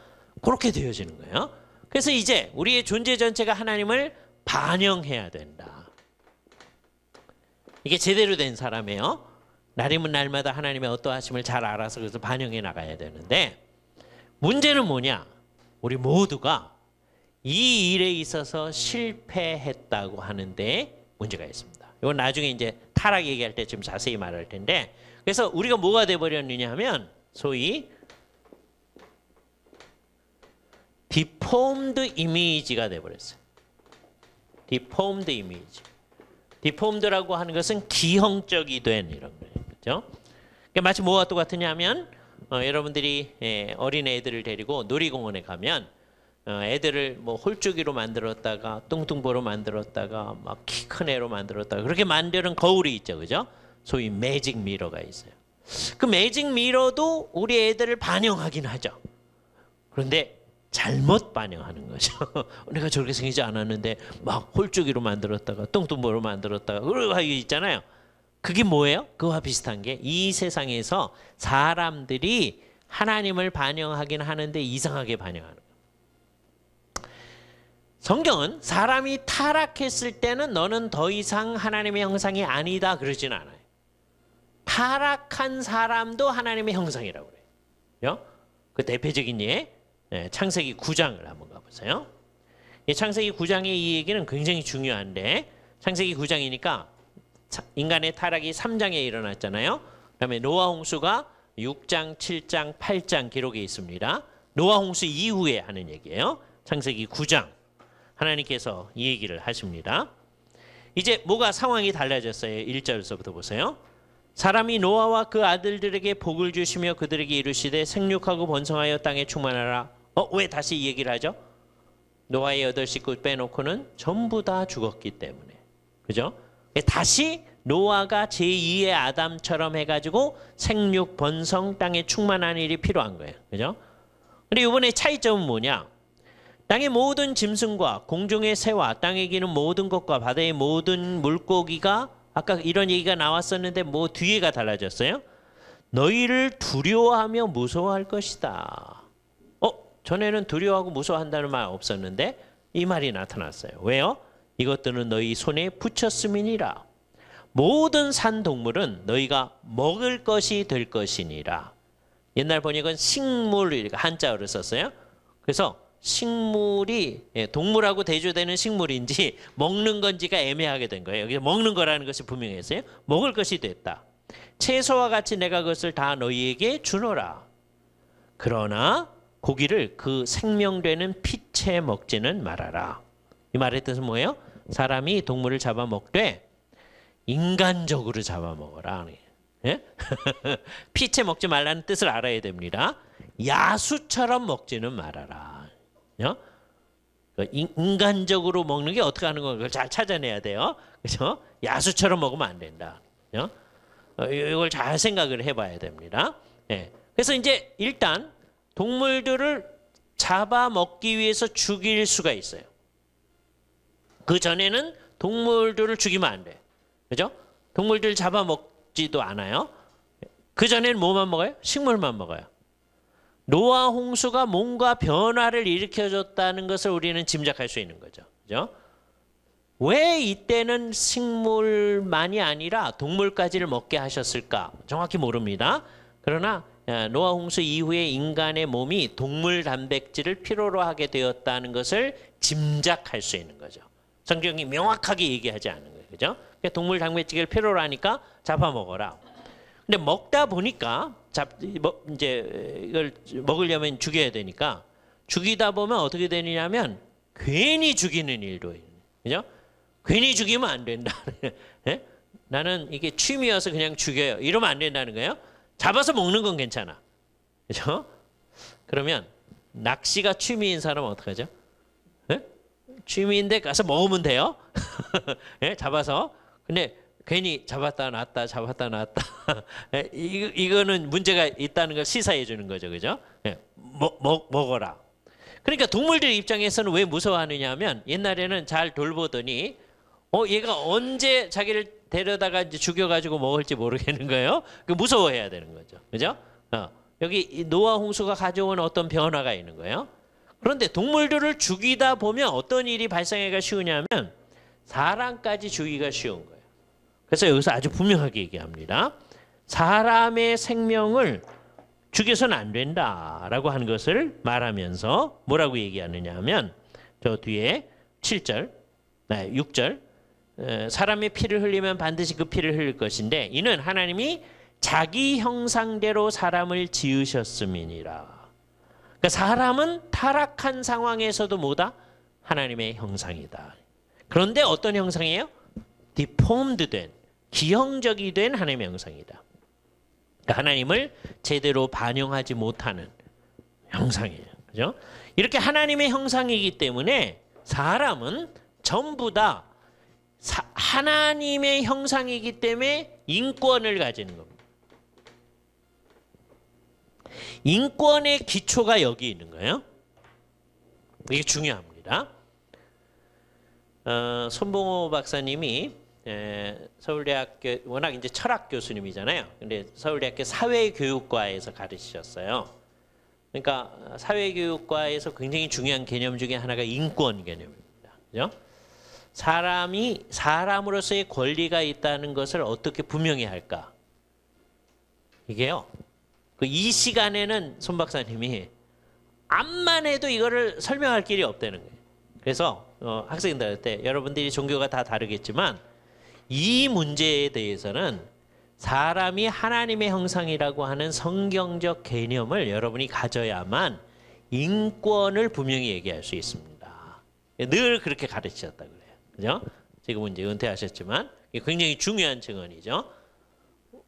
그렇게 되어지는 거예요. 그래서 이제 우리의 존재 전체가 하나님을 반영해야 된다. 이게 제대로 된 사람이에요. 날이면 날마다 하나님의 어떠하심을 잘 알아서 그래서 반영해 나가야 되는데 문제는 뭐냐? 우리 모두가 이 일에 있어서 실패했다고 하는데 문제가 있습니다. 이건 나중에 이제 타락 얘기할 때 좀 자세히 말할 텐데 그래서 우리가 뭐가 돼버렸느냐 하면 소위 디폼드 이미지가 돼버렸어요. 디폼드 이미지. 디폼드라고 하는 것은 기형적이 된 이런 거예요. 그렇죠? 그러니까 마치 뭐가 똑같으냐면 여러분들이 어린 애들을 데리고 놀이공원에 가면 애들을 뭐 홀쭉이로 만들었다가 뚱뚱보로 만들었다가 막 키 큰 애로 만들었다가 그렇게 만드는 거울이 있죠. 그죠? 소위 매직 미러가 있어요. 그 매직 미러도 우리 애들을 반영하긴 하죠. 그런데 잘못 반영하는 거죠. 내가 저렇게 생기지 않았는데 막 홀쭉이로 만들었다가 뚱뚱보로 만들었다가 그러고 있잖아요. 그게 뭐예요? 그와 비슷한 게 이 세상에서 사람들이 하나님을 반영하긴 하는데 이상하게 반영하는 거예요. 성경은 사람이 타락했을 때는 너는 더 이상 하나님의 형상이 아니다 그러진 않아요. 타락한 사람도 하나님의 형상이라고 그래요. 그 대표적인 예 창세기 9장을 한번 가보세요. 이 창세기 9장의 이 얘기는 굉장히 중요한데 창세기 9장이니까 인간의 타락이 3장에 일어났잖아요. 그다음에 노아 홍수가 6장, 7장, 8장 기록에 있습니다. 노아 홍수 이후에 하는 얘기예요. 창세기 9장. 하나님께서 이 얘기를 하십니다. 이제 뭐가 상황이 달라졌어요. 1절에서부터 보세요. 사람이 노아와 그 아들들에게 복을 주시며 그들에게 이르시되 생육하고 번성하여 땅에 충만하라. 왜 다시 이 얘기를 하죠? 노아의 8 식구 빼놓고는 전부 다 죽었기 때문에. 그죠? 다시 노아가 제2의 아담처럼 해가지고 생육, 번성, 땅에 충만한 일이 필요한 거예요. 그죠? 근데 이번에 차이점은 뭐냐? 땅의 모든 짐승과 공중의 새와 땅에 기는 모든 것과 바다의 모든 물고기가 아까 이런 얘기가 나왔었는데 뭐 뒤에가 달라졌어요? 너희를 두려워하며 무서워할 것이다. 전에는 두려워하고 무서워한다는 말 없었는데 이 말이 나타났어요. 왜요? 이것들은 너희 손에 붙였음이니라. 모든 산 동물은 너희가 먹을 것이 될 것이니라. 옛날 번역은 식물 한자어를 썼어요. 그래서 식물이 동물하고 대조되는 식물인지 먹는 건지가 애매하게 된 거예요. 여기 먹는 거라는 것이 분명했어요. 먹을 것이 됐다. 채소와 같이 내가 그것을 다 너희에게 주노라. 그러나 고기를 그 생명되는 피채 먹지는 말아라. 이 말의 뜻은 뭐예요? 사람이 동물을 잡아먹되 인간적으로 잡아먹어라. 예? 피채 먹지 말라는 뜻을 알아야 됩니다. 야수처럼 먹지는 말아라. 인간적으로 먹는 게 어떻게 하는 걸 잘 찾아내야 돼요. 그렇죠? 야수처럼 먹으면 안 된다. 이걸 잘 생각을 해봐야 됩니다. 네. 그래서 이제 일단 동물들을 잡아먹기 위해서 죽일 수가 있어요. 그 전에는 동물들을 죽이면 안 돼. 그죠? 동물들 잡아먹지도 않아요. 그 전에는 뭐만 먹어요? 식물만 먹어요. 노아 홍수가 뭔가 변화를 일으켜줬다는 것을 우리는 짐작할 수 있는 거죠. 그죠? 왜 이때는 식물만이 아니라 동물까지를 먹게 하셨을까? 정확히 모릅니다. 그러나 노아 홍수 이후에 인간의 몸이 동물 단백질을 필요로 하게 되었다는 것을 짐작할 수 있는 거죠. 성경이 명확하게 얘기하지 않는 거예요. 그죠? 동물 단백질을 필요로 하니까 잡아먹어라. 근데 먹다 보니까 이제 이걸 먹으려면 죽여야 되니까 죽이다 보면 어떻게 되느냐면 괜히 죽이는 일도 있는. 그죠? 괜히 죽이면 안 된다. 예? 나는 이게 취미여서 그냥 죽여요. 이러면 안 된다는 거예요. 잡아서 먹는 건 괜찮아. 그죠? 그러면 낚시가 취미인 사람은 어떡하죠? 예? 취미인데 가서 먹으면 돼요. 예? 잡아서. 근데 괜히 잡았다 놨다 잡았다 놨다. 예? 이거는 문제가 있다는 걸 시사해 주는 거죠. 그죠? 예? 먹어라. 그러니까 동물들 입장에서는 왜 무서워하느냐 하면 옛날에는 잘 돌보더니 얘가 언제 자기를 데려다가 이제 죽여가지고 먹을지 모르겠는 거예요. 무서워해야 되는 거죠. 그죠? 여기 노아 홍수가 가져온 어떤 변화가 있는 거예요. 그런데 동물들을 죽이다 보면 어떤 일이 발생하기가 쉬우냐면 사람까지 죽이기가 쉬운 거예요. 그래서 여기서 아주 분명하게 얘기합니다. 사람의 생명을 죽여서는 안 된다라고 하는 것을 말하면서 뭐라고 얘기하느냐 하면 저 뒤에 7절, 6절 사람의 피를 흘리면 반드시 그 피를 흘릴 것인데 이는 하나님이 자기 형상대로 사람을 지으셨음이니라. 그러니까 사람은 타락한 상황에서도 뭐다? 하나님의 형상이다. 그런데 어떤 형상이에요? 디폼드 된, 기형적이 된 하나님의 형상이다. 그러니까 하나님을 제대로 반영하지 못하는 형상이에요. 그죠? 이렇게 하나님의 형상이기 때문에 사람은 전부 다 하나님의 형상이기 때문에 인권을 가지는 겁니다. 인권의 기초가 여기 있는 거예요. 이게 중요합니다. 손봉호 박사님이 서울대학교 워낙 이제 철학 교수님이잖아요. 근데 서울대학교 사회교육과에서 가르치셨어요. 그러니까 사회교육과에서 굉장히 중요한 개념 중에 하나가 인권 개념입니다. 그죠? 사람이 사람으로서의 권리가 있다는 것을 어떻게 분명히 할까? 이게요. 이 시간에는 손 박사님이 암만 해도 이거를 설명할 길이 없다는 거예요. 그래서 학생들한테 여러분들이 종교가 다 다르겠지만 이 문제에 대해서는 사람이 하나님의 형상이라고 하는 성경적 개념을 여러분이 가져야만 인권을 분명히 얘기할 수 있습니다. 늘 그렇게 가르치셨다 그래요. 그죠? 지금은 이제 은퇴하셨지만 굉장히 중요한 증언이죠.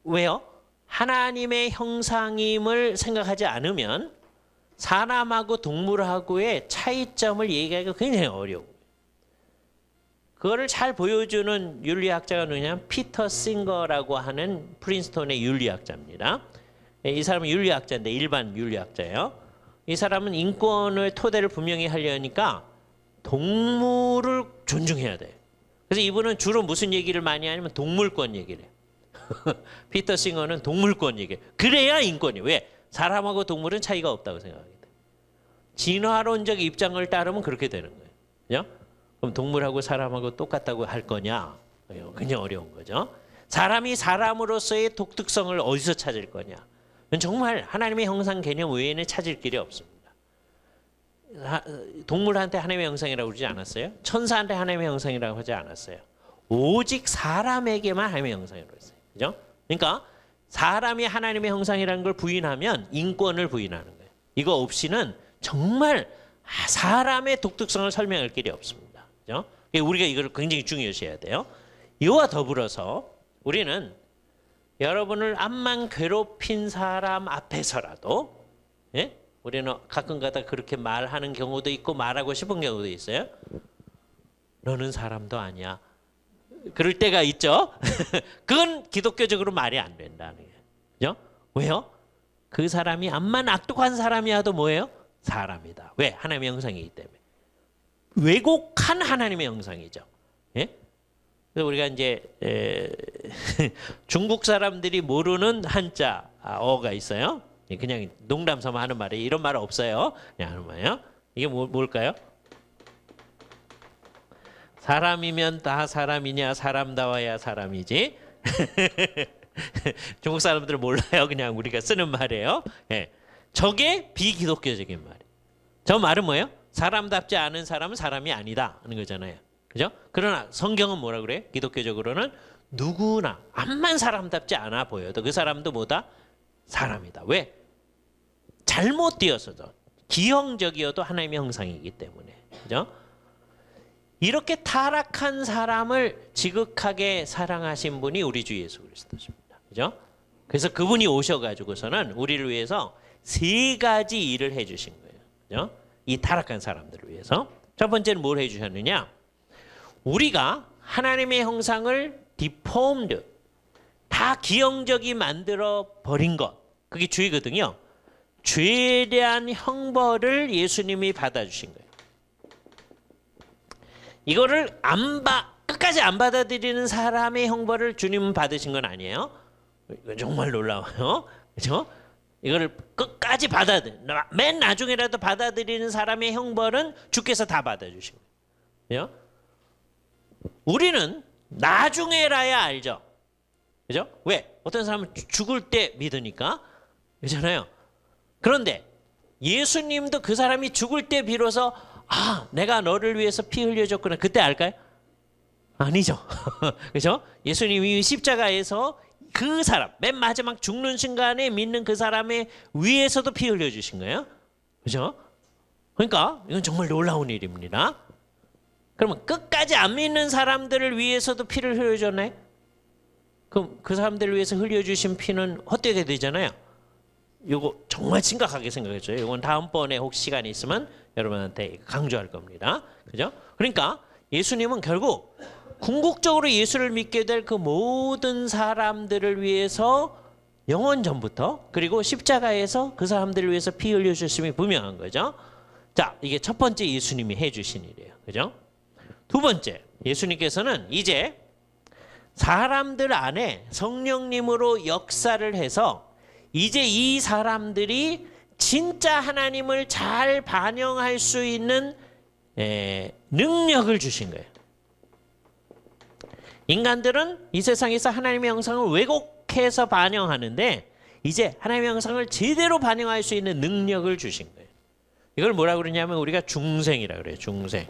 왜요? 하나님의 형상임을 생각하지 않으면 사람하고 동물하고의 차이점을 얘기하기가 굉장히 어려워요. 그거를 잘 보여주는 윤리학자가 누구냐면 피터 싱거라고 하는 프린스톤의 윤리학자입니다. 이 사람은 윤리학자인데 일반 윤리학자예요. 이 사람은 인권을 토대를 분명히 하려니까 동물을 존중해야 돼요. 그래서 이분은 주로 무슨 얘기를 많이 하냐면 동물권 얘기를 해요. 피터 싱어는 동물권 얘기해요. 그래야 인권이에요. 왜? 사람하고 동물은 차이가 없다고 생각하기 때문에. 진화론적 입장을 따르면 그렇게 되는 거예요. 그죠? 그럼 동물하고 사람하고 똑같다고 할 거냐? 굉장히 어려운 거죠. 사람이 사람으로서의 독특성을 어디서 찾을 거냐? 정말 하나님의 형상 개념 외에는 찾을 길이 없습니다. 동물한테 하나님의 형상이라고 그러지 않았어요? 천사한테 하나님의 형상이라고 하지 않았어요? 오직 사람에게만 하나님의 형상이라고 했어요. 그죠? 그러니까 사람이 하나님의 형상이라는 걸 부인하면 인권을 부인하는 거예요. 이거 없이는 정말 사람의 독특성을 설명할 길이 없습니다. 그죠? 우리가 이걸 굉장히 중요시해야 돼요. 이와 더불어서 우리는 여러분을 암만 괴롭힌 사람 앞에서라도 예? 우리는 가끔가다 그렇게 말하는 경우도 있고 말하고 싶은 경우도 있어요. 너는 사람도 아니야. 그럴 때가 있죠. 그건 기독교적으로 말이 안 된다는 거예요. 그죠? 왜요? 그 사람이 암만 악독한 사람이라도 뭐예요? 사람이다. 왜? 하나님의 형상이기 때문에. 왜곡한 하나님의 형상이죠. 예? 그래서 우리가 이제 중국 사람들이 모르는 한자 어가 있어요. 그냥 농담 삼아 하는 말이 이런 말 없어요. 그냥 하는 말이에요. 이게 뭘까요? 사람이면 다 사람이냐 사람다워야 사람이지. 중국 사람들은 몰라요. 그냥 우리가 쓰는 말이에요. 예. 저게 비기독교적인 말이에요. 저 말은 뭐예요? 사람답지 않은 사람은 사람이 아니다 하는 거잖아요. 그죠? 그러나 성경은 뭐라 그래요? 기독교적으로는 누구나 암만 사람답지 않아 보여도 그 사람도 뭐다? 사람이다. 왜? 잘못 되어서도 기형적이어도 하나님의 형상이기 때문에. 그죠? 이렇게 타락한 사람을 지극하게 사랑하신 분이 우리 주 예수 그리스도십니다. 그죠? 그래서 그분이 오셔가지고서는 우리를 위해서 세 가지 일을 해주신 거예요. 그죠? 이 타락한 사람들을 위해서. 첫 번째는 뭘 해주셨느냐? 우리가 하나님의 형상을 deformed, 다 기형적이 만들어 버린 것. 그게 죄거든요. 죄에 대한 형벌을 예수님이 받아주신 거예요. 이거를 끝까지 안 받아들이는 사람의 형벌을 주님은 받으신 건 아니에요. 이건 정말 놀라워요. 그렇죠? 이거를 끝까지 맨 나중에라도 받아들이는 사람의 형벌은 주께서 다 받아주신 거예요. 우리는 나중에라야 알죠. 그죠? 왜? 어떤 사람은 죽을 때 믿으니까. 그렇잖아요. 그런데 예수님도 그 사람이 죽을 때 비로소 아, 내가 너를 위해서 피 흘려줬구나. 그때 알까요? 아니죠. 그죠? 예수님이 십자가에서 그 사람, 맨 마지막 죽는 순간에 믿는 그 사람의 위에서도 피 흘려주신 거예요. 그죠? 그러니까 이건 정말 놀라운 일입니다. 그러면 끝까지 안 믿는 사람들을 위해서도 피를 흘려줬나요? 그럼 그 사람들을 위해서 흘려주신 피는 헛되게 되잖아요. 이거 정말 심각하게 생각해줘요. 이건 다음번에 혹시 시간이 있으면 여러분한테 강조할 겁니다. 그죠? 그러니까 예수님은 결국 궁극적으로 예수를 믿게 될 그 모든 사람들을 위해서 영원 전부터 그리고 십자가에서 그 사람들을 위해서 피 흘려주심이 분명한 거죠. 자, 이게 첫 번째 예수님이 해주신 일이에요. 그죠? 두 번째, 예수님께서는 이제 사람들 안에 성령님으로 역사를 해서 이제 이 사람들이 진짜 하나님을 잘 반영할 수 있는 능력을 주신 거예요. 인간들은 이 세상에서 하나님의 형상을 왜곡해서 반영하는데 이제 하나님의 형상을 제대로 반영할 수 있는 능력을 주신 거예요. 이걸 뭐라고 그러냐면 우리가 중생이라고 그래요. 중생.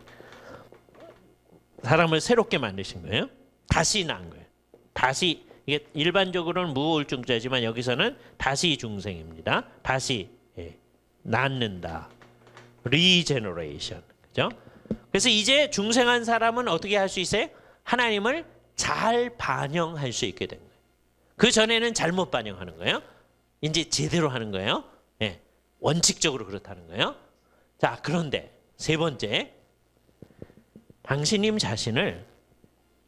사람을 새롭게 만드신 거예요. 다시 낳은 거예요. 다시, 이게 일반적으로는 무우울증자지만 여기서는 다시 중생입니다. 다시 낳는다. 리제너레이션. 그죠? 그래서 이제 중생한 사람은 어떻게 할 수 있어요? 하나님을 잘 반영할 수 있게 된 거예요. 그 전에는 잘못 반영하는 거예요. 이제 제대로 하는 거예요. 예, 원칙적으로 그렇다는 거예요. 자, 그런데 세 번째, 당신님 자신을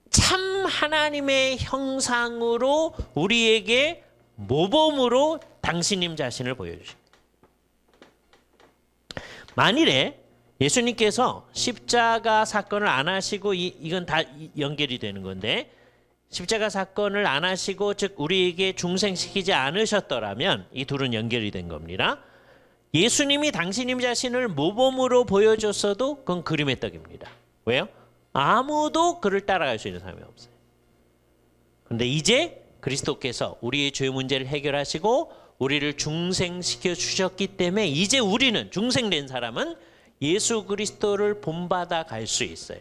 참 하나님의 형상으로 우리에게 모범으로 당신님 자신을 보여주십니다. 만일에 예수님께서 십자가 사건을 안 하시고 이건 다 연결이 되는 건데 십자가 사건을 안 하시고 즉 우리에게 중생시키지 않으셨더라면 이 둘은 연결이 된 겁니다. 예수님이 당신님 자신을 모범으로 보여줬어도 그건 그림의 떡입니다. 왜요? 아무도 그를 따라갈 수 있는 사람이 없어요. 그런데 이제 그리스도께서 우리의 죄 문제를 해결하시고 우리를 중생시켜 주셨기 때문에 이제 우리는 중생된 사람은 예수 그리스도를 본받아 갈 수 있어요.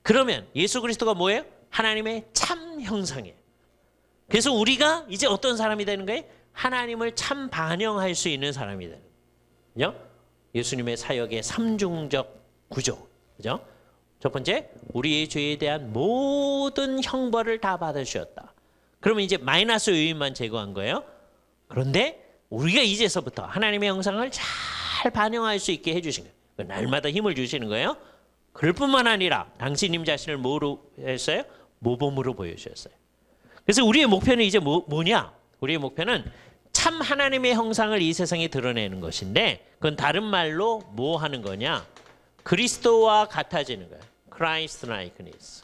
그러면 예수 그리스도가 뭐예요? 하나님의 참 형상이에요. 그래서 우리가 이제 어떤 사람이 되는 거예요? 하나님을 참 반영할 수 있는 사람이 되는 거예요. 예수님의 사역의 삼중적 구조. 그죠? 첫 번째, 우리의 죄에 대한 모든 형벌을 다 받으셨다. 그러면 이제 마이너스 요인만 제거한 거예요. 그런데 우리가 이제서부터 하나님의 형상을 잘 반영할 수 있게 해주신 거예요. 날마다 힘을 주시는 거예요. 그럴 뿐만 아니라 당신님 자신을 뭐로 했어요? 모범으로 보여주셨어요. 그래서 우리의 목표는 이제 뭐냐? 우리의 목표는 참 하나님의 형상을 이 세상에 드러내는 것인데 그건 다른 말로 뭐 하는 거냐? 그리스도와 같아지는 거예요. Christ likeness.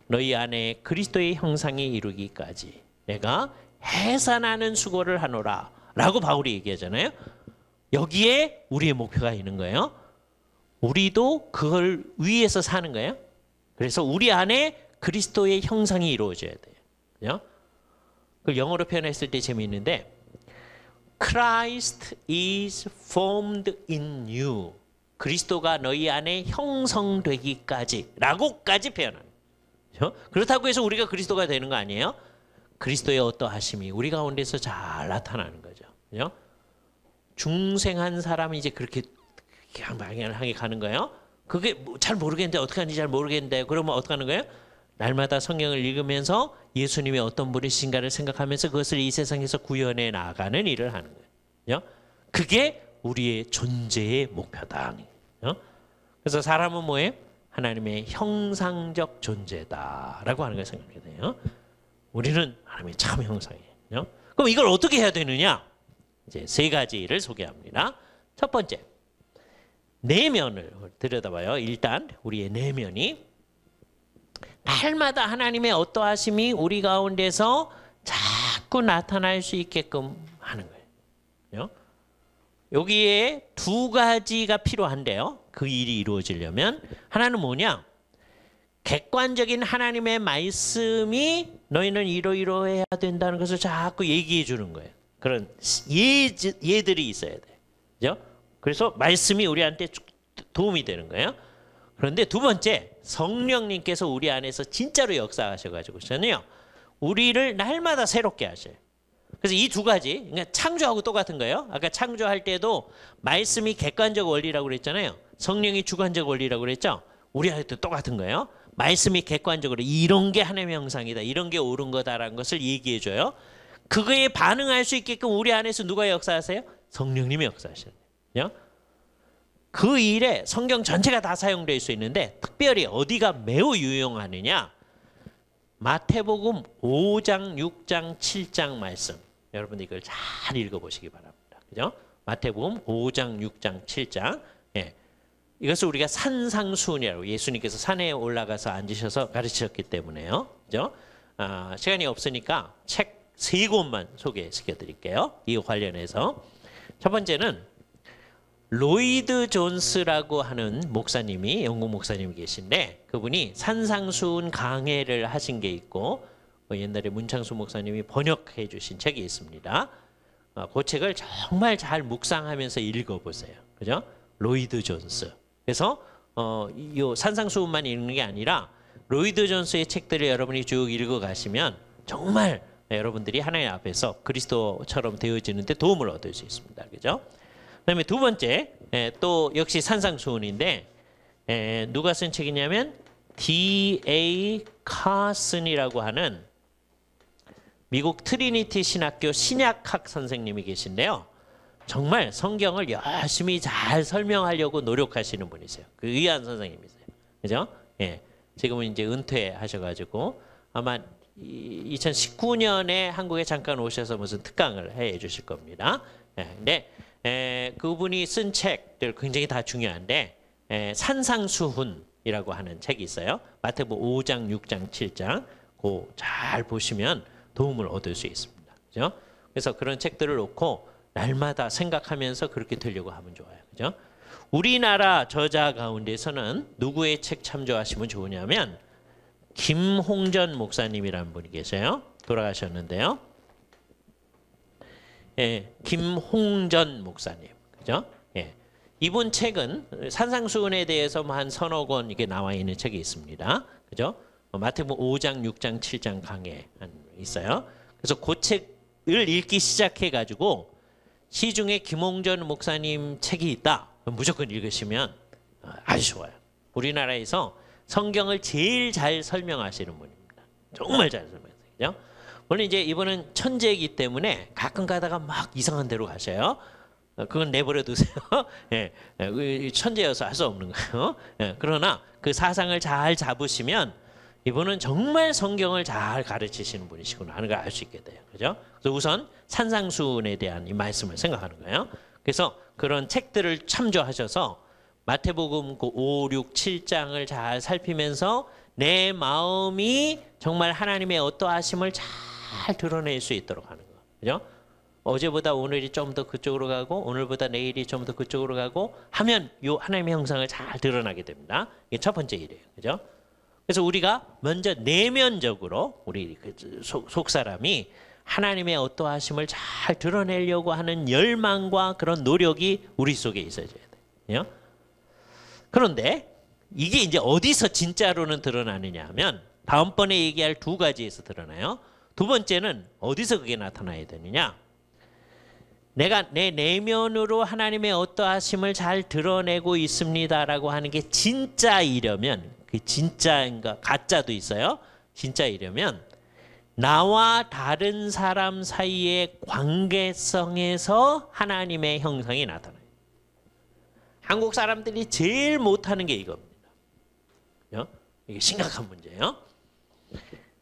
너희 안에 그리스도의 형상이 이루기까지 내가 해산하는 수고를 하노라 라고 바울이 얘기하잖아요. 여기에 우리의 목표가 있는 거예요. 우리도 그걸 위해서 사는 거예요. 그래서 우리 안에 그리스도의 형상이 이루어져야 돼요. 그죠? 그걸 영어로 표현했을 때 재미있는데 Christ is formed in you. 그리스도가 너희 안에 형성되기까지 라고까지 표현하는 거죠. 그렇다고 해서 우리가 그리스도가 되는 거 아니에요. 그리스도의 어떠하심이 우리 가운데서 잘 나타나는 거죠. 그죠? 중생한 사람이 이제 그렇게 방향하게 가는 거예요. 그게 잘 모르겠는데 어떻게 하는지 잘 모르겠는데 그러면 어떻게 하는 거예요? 날마다 성경을 읽으면서 예수님이 어떤 분이신가를 생각하면서 그것을 이 세상에서 구현해 나가는 일을 하는 거예요. 그게 우리의 존재의 목표다. 그래서 사람은 뭐예요? 하나님의 형상적 존재다라고 하는 걸 생각해야 돼요. 우리는 하나님의 참 형상이에요. 그럼 이걸 어떻게 해야 되느냐? 이제 세 가지를 소개합니다. 첫 번째, 내면을 들여다봐요. 일단 우리의 내면이 날마다 하나님의 어떠하심이 우리 가운데서 자꾸 나타날 수 있게끔 하는 거예요. 여기에 두 가지가 필요한데요. 그 일이 이루어지려면 하나는 뭐냐? 객관적인 하나님의 말씀이 너희는 이러이러해야 된다는 것을 자꾸 얘기해 주는 거예요. 그런 예들이 있어야 돼. 그죠? 그래서 말씀이 우리한테 도움이 되는 거예요. 그런데 두 번째, 성령님께서 우리 안에서 진짜로 역사하셔가지고서는요, 우리를 날마다 새롭게 하셔요. 그래서 이 두 가지, 그러니까 창조하고 똑같은 거예요. 아까 창조할 때도 말씀이 객관적 원리라고 그랬잖아요. 성령이 주관적 원리라고 그랬죠. 우리한테도 똑같은 거예요. 말씀이 객관적으로 이런 게 하나님의 형상이다, 이런 게 옳은 거다라는 것을 얘기해 줘요. 그거에 반응할 수 있게끔 우리 안에서 누가 역사하세요? 성령님이 역사하셔요. 그 일에 성경 전체가 다 사용될 수 있는데 특별히 어디가 매우 유용하느냐? 마태복음 5장, 6장, 7장 말씀. 여러분들 이걸 잘 읽어보시기 바랍니다. 그죠? 마태복음 5장, 6장, 7장. 예. 이것을 우리가 산상수훈이라고, 예수님께서 산에 올라가서 앉으셔서 가르치셨기 때문에요. 그죠? 시간이 없으니까 책 3권만 소개시켜 드릴게요. 이 관련해서. 첫 번째는 로이드 존스라고 하는 목사님이, 영국 목사님이 계신데, 그분이 산상수훈 강해를 하신 게 있고, 옛날에 문창수 목사님이 번역해 주신 책이 있습니다. 그 책을 정말 잘 묵상하면서 읽어보세요. 그죠? 로이드 존스. 그래서 이 산상수훈만 읽는 게 아니라 로이드 존스의 책들을 여러분이 쭉 읽어가시면 정말 여러분들이 하나님 앞에서 그리스도처럼 되어지는데 도움을 얻을 수 있습니다. 그죠? 그다음에 두 번째, 또 역시 산상수훈인데, 누가 쓴 책이냐면 D.A. 카슨이라고 하는 미국 트리니티 신학교 신약학 선생님이 계신데요. 정말 성경을 열심히 잘 설명하려고 노력하시는 분이세요. 그 의한 선생님이세요. 그죠? 예. 지금은 이제 은퇴하셔가지고 아마 2019년에 한국에 잠깐 오셔서 무슨 특강을 해 주실 겁니다. 예. 근데 그분이 쓴 책들 굉장히 다 중요한데, 산상수훈이라고 하는 책이 있어요. 마태복음 5장, 6장, 7장. 그거 잘 보시면 도움을 얻을 수 있습니다. 그죠? 그래서 그런 책들을 놓고 날마다 생각하면서 그렇게 되려고 하면 좋아요. 그죠? 우리나라 저자 가운데서는 누구의 책 참조하시면 좋으냐면 김홍전 목사님이라는 분이 계세요. 돌아가셨는데요. 예, 김홍전 목사님. 그죠? 예. 이분 책은 산상수훈에 대해서 한 서너 권 이게 나와 있는 책이 있습니다. 그죠? 마태복음 5장, 6장, 7장 강해 있어요. 그래서 그 책을 읽기 시작해 가지고 시중에 김홍전 목사님 책이 있다. 무조건 읽으시면 아주 좋아요. 우리나라에서 성경을 제일 잘 설명하시는 분입니다. 정말 잘 설명하세요. 물론 이제 이분은 천재이기 때문에 가끔 가다가 막 이상한 데로 가셔요. 그건 내버려 두세요. 예, 천재여서 할 수 없는 거예요. 예, 그러나 그 사상을 잘 잡으시면 이분은 정말 성경을 잘 가르치시는 분이시구나 하는 걸 알 수 있게 돼요. 그죠? 그래서 우선 산상수훈에 대한 이 말씀을 생각하는 거예요. 그래서 그런 책들을 참조하셔서 마태복음 5, 6, 7장을 잘 살피면서 내 마음이 정말 하나님의 어떠하심을 잘 드러낼 수 있도록 하는 거. 그죠? 어제보다 오늘이 좀 더 그쪽으로 가고 오늘보다 내일이 좀 더 그쪽으로 가고 하면 요 하나님의 형상을 잘 드러나게 됩니다. 이게 첫 번째 일이에요. 그죠? 그래서 우리가 먼저 내면적으로 우리 속 사람이 하나님의 어떠하심을 잘 드러내려고 하는 열망과 그런 노력이 우리 속에 있어야 돼요. 그런데 이게 이제 어디서 진짜로는 드러나느냐 하면 다음번에 얘기할 두 가지에서 드러나요. 두 번째는 어디서 그게 나타나야 되느냐? 내가 내 내면으로 하나님의 어떠하심을 잘 드러내고 있습니다라고 하는 게 진짜이려면, 그 진짜인가 가짜도 있어요. 진짜이려면 나와 다른 사람 사이의 관계성에서 하나님의 형상이 나타나요. 한국 사람들이 제일 못하는 게 이겁니다. 이게 심각한 문제예요.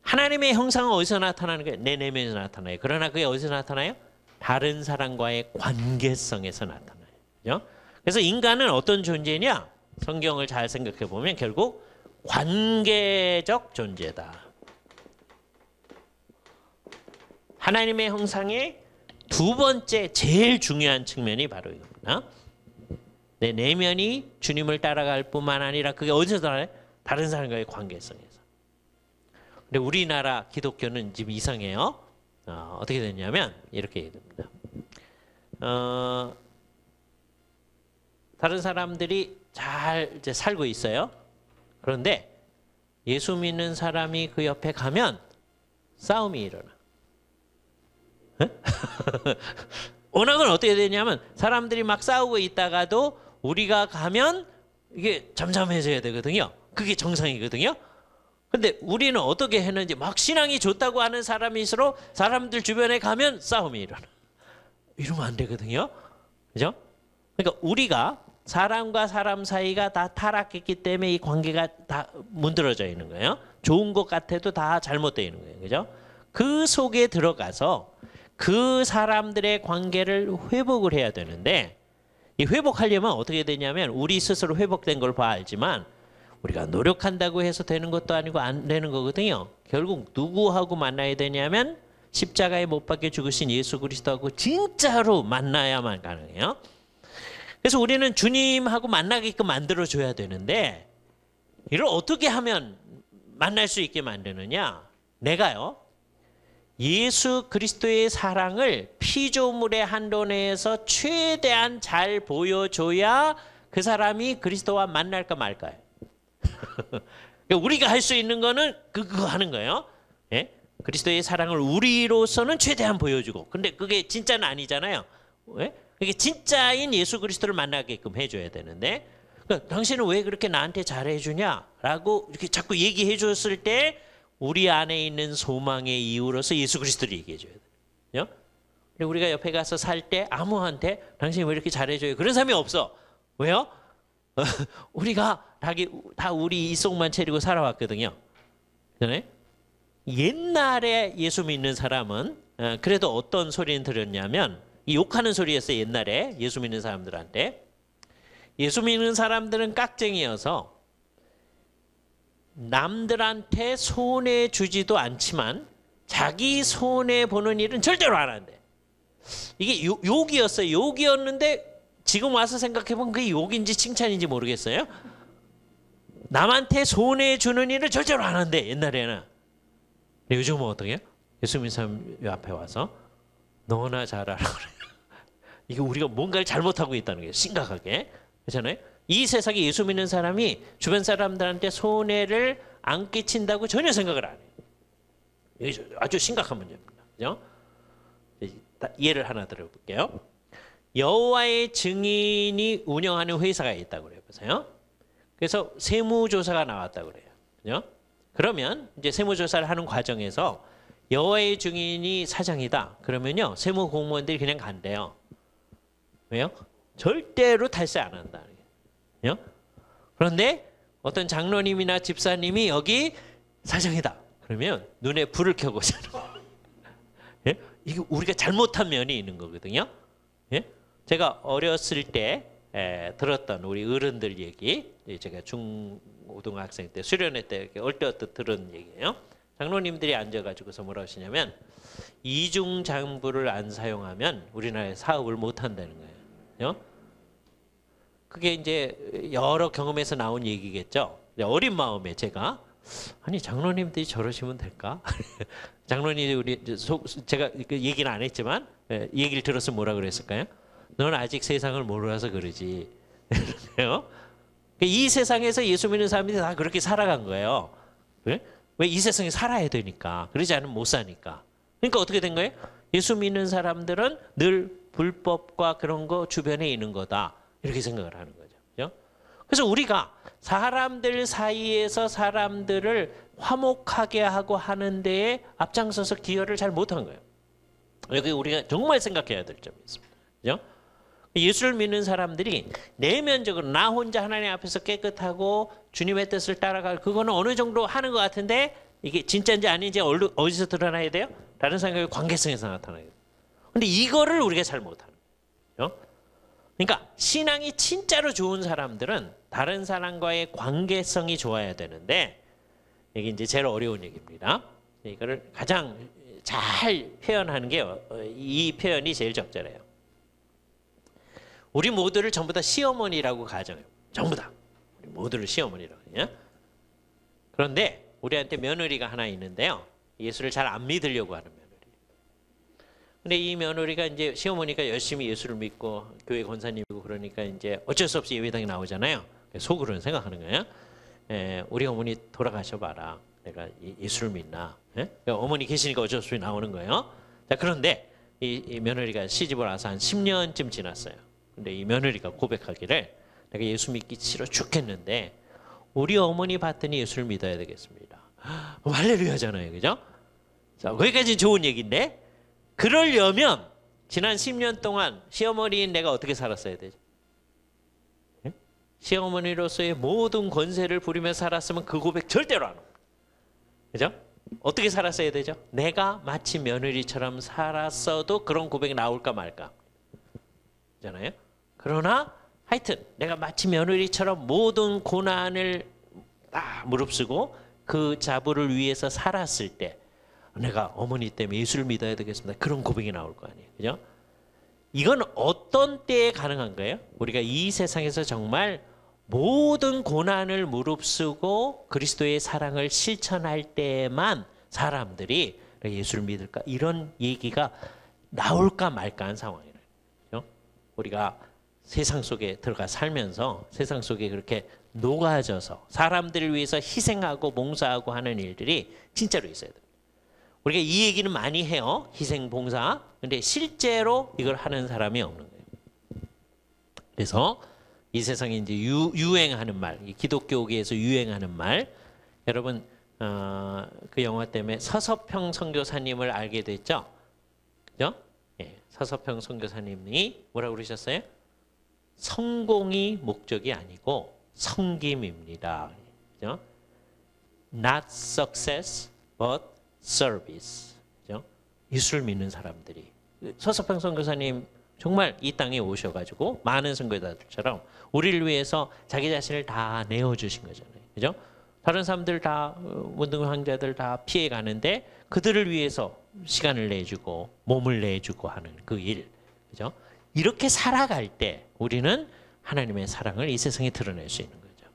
하나님의 형상은 어디서 나타나는 거예요? 내 내면에서 나타나요. 그러나 그게 어디서 나타나요? 다른 사람과의 관계성에서 나타나요. 그래서 인간은 어떤 존재냐? 성경을 잘 생각해 보면 결국 관계적 존재다. 하나님의 형상의 두 번째 제일 중요한 측면이 바로 이겁니다. 내 내면이 주님을 따라갈 뿐만 아니라 그게 어디서 나타나요? 다른 사람과의 관계성에서. 근데 우리나라 기독교는 지금 이상해요. 어떻게 됐냐면 이렇게 얘기합니다. 다른 사람들이 잘 이제 살고 있어요. 그런데 예수 믿는 사람이 그 옆에 가면 싸움이 일어나. 원학은 어떻게 되냐면 사람들이 막 싸우고 있다가도 우리가 가면 이게 잠잠해져야 되거든요. 그게 정상이거든요. 근데 우리는 어떻게 했는지 막 신앙이 좋다고 하는 사람일수록 사람들 주변에 가면 싸움이 일어나. 이러면 안 되거든요. 그죠? 그러니까 우리가 사람과 사람 사이가 다 타락했기 때문에 이 관계가 다 문드러져 있는 거예요. 좋은 것 같아도 다 잘못되어 있는 거예요. 그죠? 그 속에 들어가서 그 사람들의 관계를 회복을 해야 되는데 이 회복하려면 어떻게 되냐면 우리 스스로 회복된 걸 봐 알지만 우리가 노력한다고 해서 되는 것도 아니고 안 되는 거거든요. 결국 누구하고 만나야 되냐면 십자가에 못 박혀 죽으신 예수 그리스도하고 진짜로 만나야만 가능해요. 그래서 우리는 주님하고 만나게끔 만들어줘야 되는데 이걸 어떻게 하면 만날 수 있게 만드느냐. 내가요. 예수 그리스도의 사랑을 피조물의 한도 내에서 최대한 잘 보여줘야 그 사람이 그리스도와 만날까 말까요. 우리가 할 수 있는 거는 그거 하는 거예요. 예? 그리스도의 사랑을 우리로서는 최대한 보여주고 근데 그게 진짜는 아니잖아요. 예? 그게 진짜인 예수 그리스도를 만나게끔 해줘야 되는데 그러니까 당신은 왜 그렇게 나한테 잘해주냐라고 이렇게 자꾸 얘기해 줬을 때 우리 안에 있는 소망의 이유로서 예수 그리스도를 얘기해 줘야 돼요. 근데 우리가 옆에 가서 살 때 아무한테 당신이 왜 이렇게 잘해줘요? 그런 사람이 없어. 왜요? 우리가 다 우리 이속만 차리고 살아왔거든요. 옛날에 예수 믿는 사람은 그래도 어떤 소리는 들었냐면 이 욕하는 소리였어요. 옛날에 예수 믿는 사람들한테. 예수 믿는 사람들은 깍쟁이여서 남들한테 손해 주지도 않지만 자기 손해 보는 일은 절대로 안 한대. 이게 욕이었어요. 욕이었는데 지금 와서 생각해보면 그게 욕인지 칭찬인지 모르겠어요. 남한테 손해 주는 일을 절대로 안 한대. 옛날에는. 근데 요즘은 어떻게 해요? 예수 믿는 사람 앞에 와서 너나 잘하라 그래요. 이게 우리가 뭔가를 잘못하고 있다는 거예요. 심각하게. 그렇잖아요. 이 세상에 예수 믿는 사람이 주변 사람들한테 손해를 안 끼친다고 전혀 생각을 안 해요. 이게 아주 심각한 문제입니다. 그죠? 예를 하나 들어볼게요. 여호와의 증인이 운영하는 회사가 있다고 그래요. 보세요. 그래서 세무조사가 나왔다고 그래요. 그죠? 그러면 이제 세무조사를 하는 과정에서 여호와의 증인이 사장이다. 그러면요. 세무 공무원들이 그냥 간대요. 왜요? 절대로 탈세 안 한다는 거예요. 그런데 어떤 장로님이나 집사님이 여기 사장이다. 그러면 눈에 불을 켜고 예? 이게 우리가 잘못한 면이 있는 거거든요. 예? 제가 어렸을 때 들었던 우리 어른들 얘기, 제가 중고등학생 때 수련회 때 얼뜻 들은 얘기예요. 장로님들이 앉아가지고서 뭐라 하시냐면 이중장부를 안 사용하면 우리나라에 사업을 못 한다는 거예요. 그게 이제 여러 경험에서 나온 얘기겠죠. 어린 마음에 제가 아니 장로님들이 저러시면 될까? 장로님이 우리 제가 그 얘기는 안 했지만 얘기를 들었으면 뭐라 그랬을까요? 넌 아직 세상을 몰라서 그러지. 이 세상에서 예수 믿는 사람들이 다 그렇게 살아간 거예요. 왜 이 세상에 살아야 되니까. 그러지 않으면 못 사니까. 그러니까 어떻게 된 거예요? 예수 믿는 사람들은 늘 불법과 그런 거 주변에 있는 거다. 이렇게 생각을 하는 거죠. 그래서 우리가 사람들 사이에서 사람들을 화목하게 하고 하는 데에 앞장서서 기여를 잘 못한 거예요. 여기 우리가 정말 생각해야 될 점이 있습니다. 그죠? 예수를 믿는 사람들이 내면적으로 나 혼자 하나님 앞에서 깨끗하고 주님의 뜻을 따라갈 그거는 어느 정도 하는 것 같은데 이게 진짜인지 아닌지 어디서 드러나야 돼요? 다른 사람과의 관계성에서 나타나야 돼요. 근데 이거를 우리가 잘 못하는 거예요. 그러니까 신앙이 진짜로 좋은 사람들은 다른 사람과의 관계성이 좋아야 되는데 이게 이제 제일 어려운 얘기입니다. 이거를 가장 잘 표현하는 게 이 표현이 제일 적절해요. 우리 모두를 전부 다 시어머니라고 가정해요. 전부 다. 우리 모두를 시어머니라고 해요. 그런데 우리한테 며느리가 하나 있는데요. 예수를 잘 안 믿으려고 하는 며느리. 근데 이 며느리가 이제 시어머니가 열심히 예수를 믿고 교회 권사님이고 그러니까 이제 어쩔 수 없이 예배당에 나오잖아요. 속으로는 생각하는 거예요. 우리 어머니 돌아가셔봐라. 내가 예수를 믿나? 그러니까 어머니 계시니까 어쩔 수 없이 나오는 거예요. 자, 그런데 이 며느리가 시집을 와서 한 10년쯤 지났어요. 근데 이 며느리가 고백하기를 내가 예수 믿기 싫어 죽겠는데 우리 어머니 봤더니 예수를 믿어야 되겠습니다. 할렐루야잖아요. 그죠? 자, 거기까지 좋은 얘기인데 그러려면 지난 10년 동안 시어머니인 내가 어떻게 살았어야 되죠? 시어머니로서의 모든 권세를 부리며 살았으면 그 고백 절대로 안 합니다. 그죠? 어떻게 살았어야 되죠? 내가 마치 며느리처럼 살았어도 그런 고백이 나올까 말까. 잖아요. 그러나 하여튼 내가 마치 며느리처럼 모든 고난을 무릅쓰고 그 자부를 위해서 살았을 때 내가 어머니 때문에 예수를 믿어야 되겠습니다. 그런 고백이 나올 거 아니에요. 그죠? 이건 어떤 때에 가능한 거예요? 우리가 이 세상에서 정말 모든 고난을 무릅쓰고 그리스도의 사랑을 실천할 때만 사람들이 예수를 믿을까? 이런 얘기가 나올까 말까 한 상황이에요. 우리가 세상 속에 들어가 살면서 세상 속에 그렇게 녹아져서 사람들을 위해서 희생하고 봉사하고 하는 일들이 진짜로 있어야 돼요. 우리가 이 얘기는 많이 해요. 희생, 봉사. 근데 실제로 이걸 하는 사람이 없는 거예요. 그래서 이 세상에 이제 유행하는 말, 기독교계에서 유행하는 말, 여러분 그 영화 때문에 서서평 선교사님을 알게 됐죠? 그죠? 예, 서서평 선교사님이 뭐라고 그러셨어요? 성공이 목적이 아니고 섬김입니다. 그죠? Not success, but service. 그죠? 예수를 믿는 사람들이. 서서평 선교사님 정말 이 땅에 오셔가지고 많은 선교사들처럼 우리를 위해서 자기 자신을 다 내어주신 거잖아요. 그죠? 다른 사람들 다 문둥 환자들 다 피해 가는데 그들을 위해서 시간을 내주고 몸을 내주고 하는 그 일. 그죠? 이렇게 살아갈 때 우리는 하나님의 사랑을 이 세상에 드러낼 수 있는 거죠.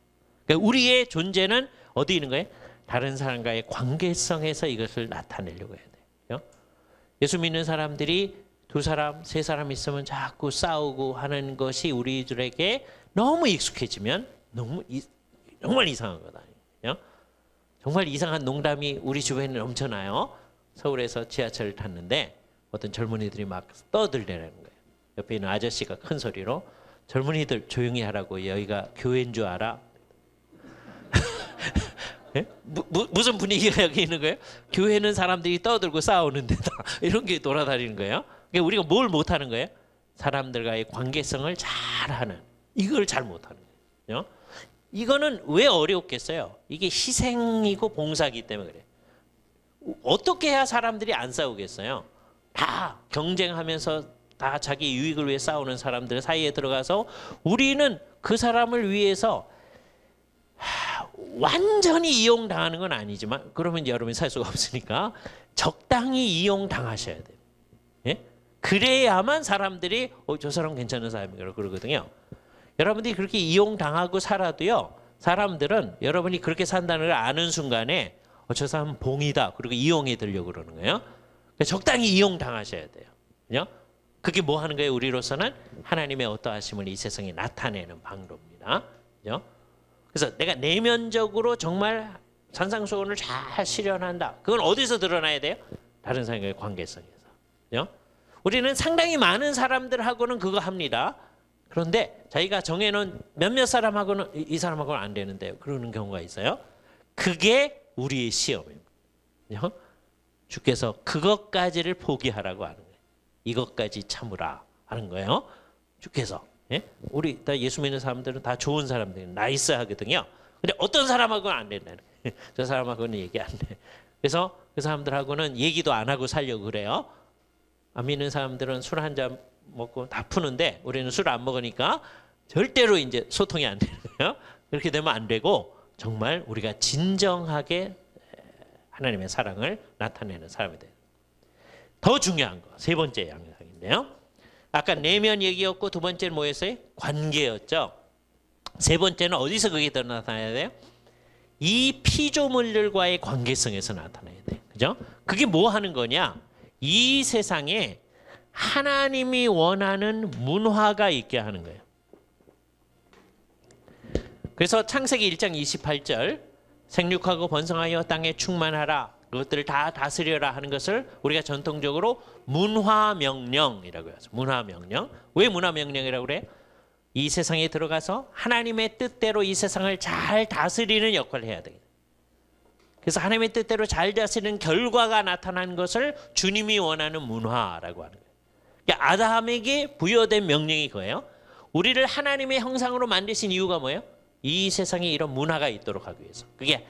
그러니까 우리의 존재는 어디 있는 거예요? 다른 사람과의 관계성에서 이것을 나타내려고 해야 돼요. 예수 믿는 사람들이 2사람, 3사람 있으면 자꾸 싸우고 하는 것이 우리들에게 너무 익숙해지면 정말 이상한 거다. 정말 이상한 농담이 우리 주변에 넘쳐나요. 서울에서 지하철을 탔는데 어떤 젊은이들이 막 떠들려는 거예요. 옆에 있는 아저씨가 큰 소리로 젊은이들 조용히 하라고 여기가 교회인 줄 알아? 예? 무슨 분위기가 여기 있는 거예요? 교회는 사람들이 떠들고 싸우는 데다 이런 게 돌아다니는 거예요. 그러니까 우리가 뭘 못하는 거예요? 사람들과의 관계성을 잘하는, 이걸 잘 못하는 거예요. 이거는 왜 어렵겠어요? 이게 희생이고 봉사기 때문에 그래요. 어떻게 해야 사람들이 안 싸우겠어요? 다 경쟁하면서 다 자기 유익을 위해 싸우는 사람들 사이에 들어가서 우리는 그 사람을 위해서 완전히 이용당하는 건 아니지만 그러면 여러분이 살 수가 없으니까 적당히 이용당하셔야 돼요. 예? 그래야만 사람들이 저 사람 괜찮은 사람이라고 그러거든요. 여러분들이 그렇게 이용당하고 살아도요. 사람들은 여러분이 그렇게 산다는 걸 아는 순간에 저 사람은 봉이다. 그리고 이용해 들려고 그러는 거예요. 그러니까 적당히 이용당하셔야 돼요. 그죠? 그게 뭐 하는 거예요? 우리로서는 하나님의 어떠하심을 이 세상에 나타내는 방도입니다. 그죠? 그래서 내가 내면적으로 정말 산상수훈을 잘 실현한다. 그건 어디서 드러나야 돼요? 다른 사람과의 관계성에서. 그죠? 우리는 상당히 많은 사람들하고는 그거 합니다. 그런데 자기가 정해놓은 몇몇 사람하고는 이 사람하고는 안 되는데요. 그러는 경우가 있어요. 그게 우리의 시험입니다. 그죠? 주께서 그것까지를 포기하라고 하는 거예요. 이것까지 참으라 하는 거예요. 주께서. 예? 우리 다 예수 믿는 사람들은 다 좋은 사람들, 나이스하거든요. 근데 어떤 사람하고는 안 된다는 거예요. 저 사람하고는 얘기 안 돼. 그래서 그 사람들하고는 얘기도 안 하고 살려고 그래요. 안 믿는 사람들은 술 한 잔 먹고 다 푸는데 우리는 술 안 먹으니까 절대로 이제 소통이 안 되는 거예요. 그렇게 되면 안 되고 정말 우리가 진정하게 하나님의 사랑을 나타내는 사람이 돼요. 더 중요한 거, 3번째 양상인데요. 아까 내면 얘기였고 2번째는 뭐였어요? 관계였죠. 3번째는 어디서 그게 더 나타나야 돼요? 이 피조물들과의 관계성에서 나타나야 돼. 그죠? 그게 뭐 하는 거냐? 이 세상에 하나님이 원하는 문화가 있게 하는 거예요. 그래서 창세기 1장 28절 생육하고 번성하여 땅에 충만하라. 그것들을 다 다스려라 하는 것을 우리가 전통적으로 문화명령이라고 해요. 문화명령. 왜 문화명령이라고 그래요? 이 세상에 들어가서 하나님의 뜻대로 이 세상을 잘 다스리는 역할을 해야 돼요. 그래서 하나님의 뜻대로 잘 다스리는 결과가 나타난 것을 주님이 원하는 문화라고 하는 거예요. 그러니까 아담에게 부여된 명령이 그거예요. 우리를 하나님의 형상으로 만드신 이유가 뭐예요? 이 세상에 이런 문화가 있도록 하기 위해서. 그게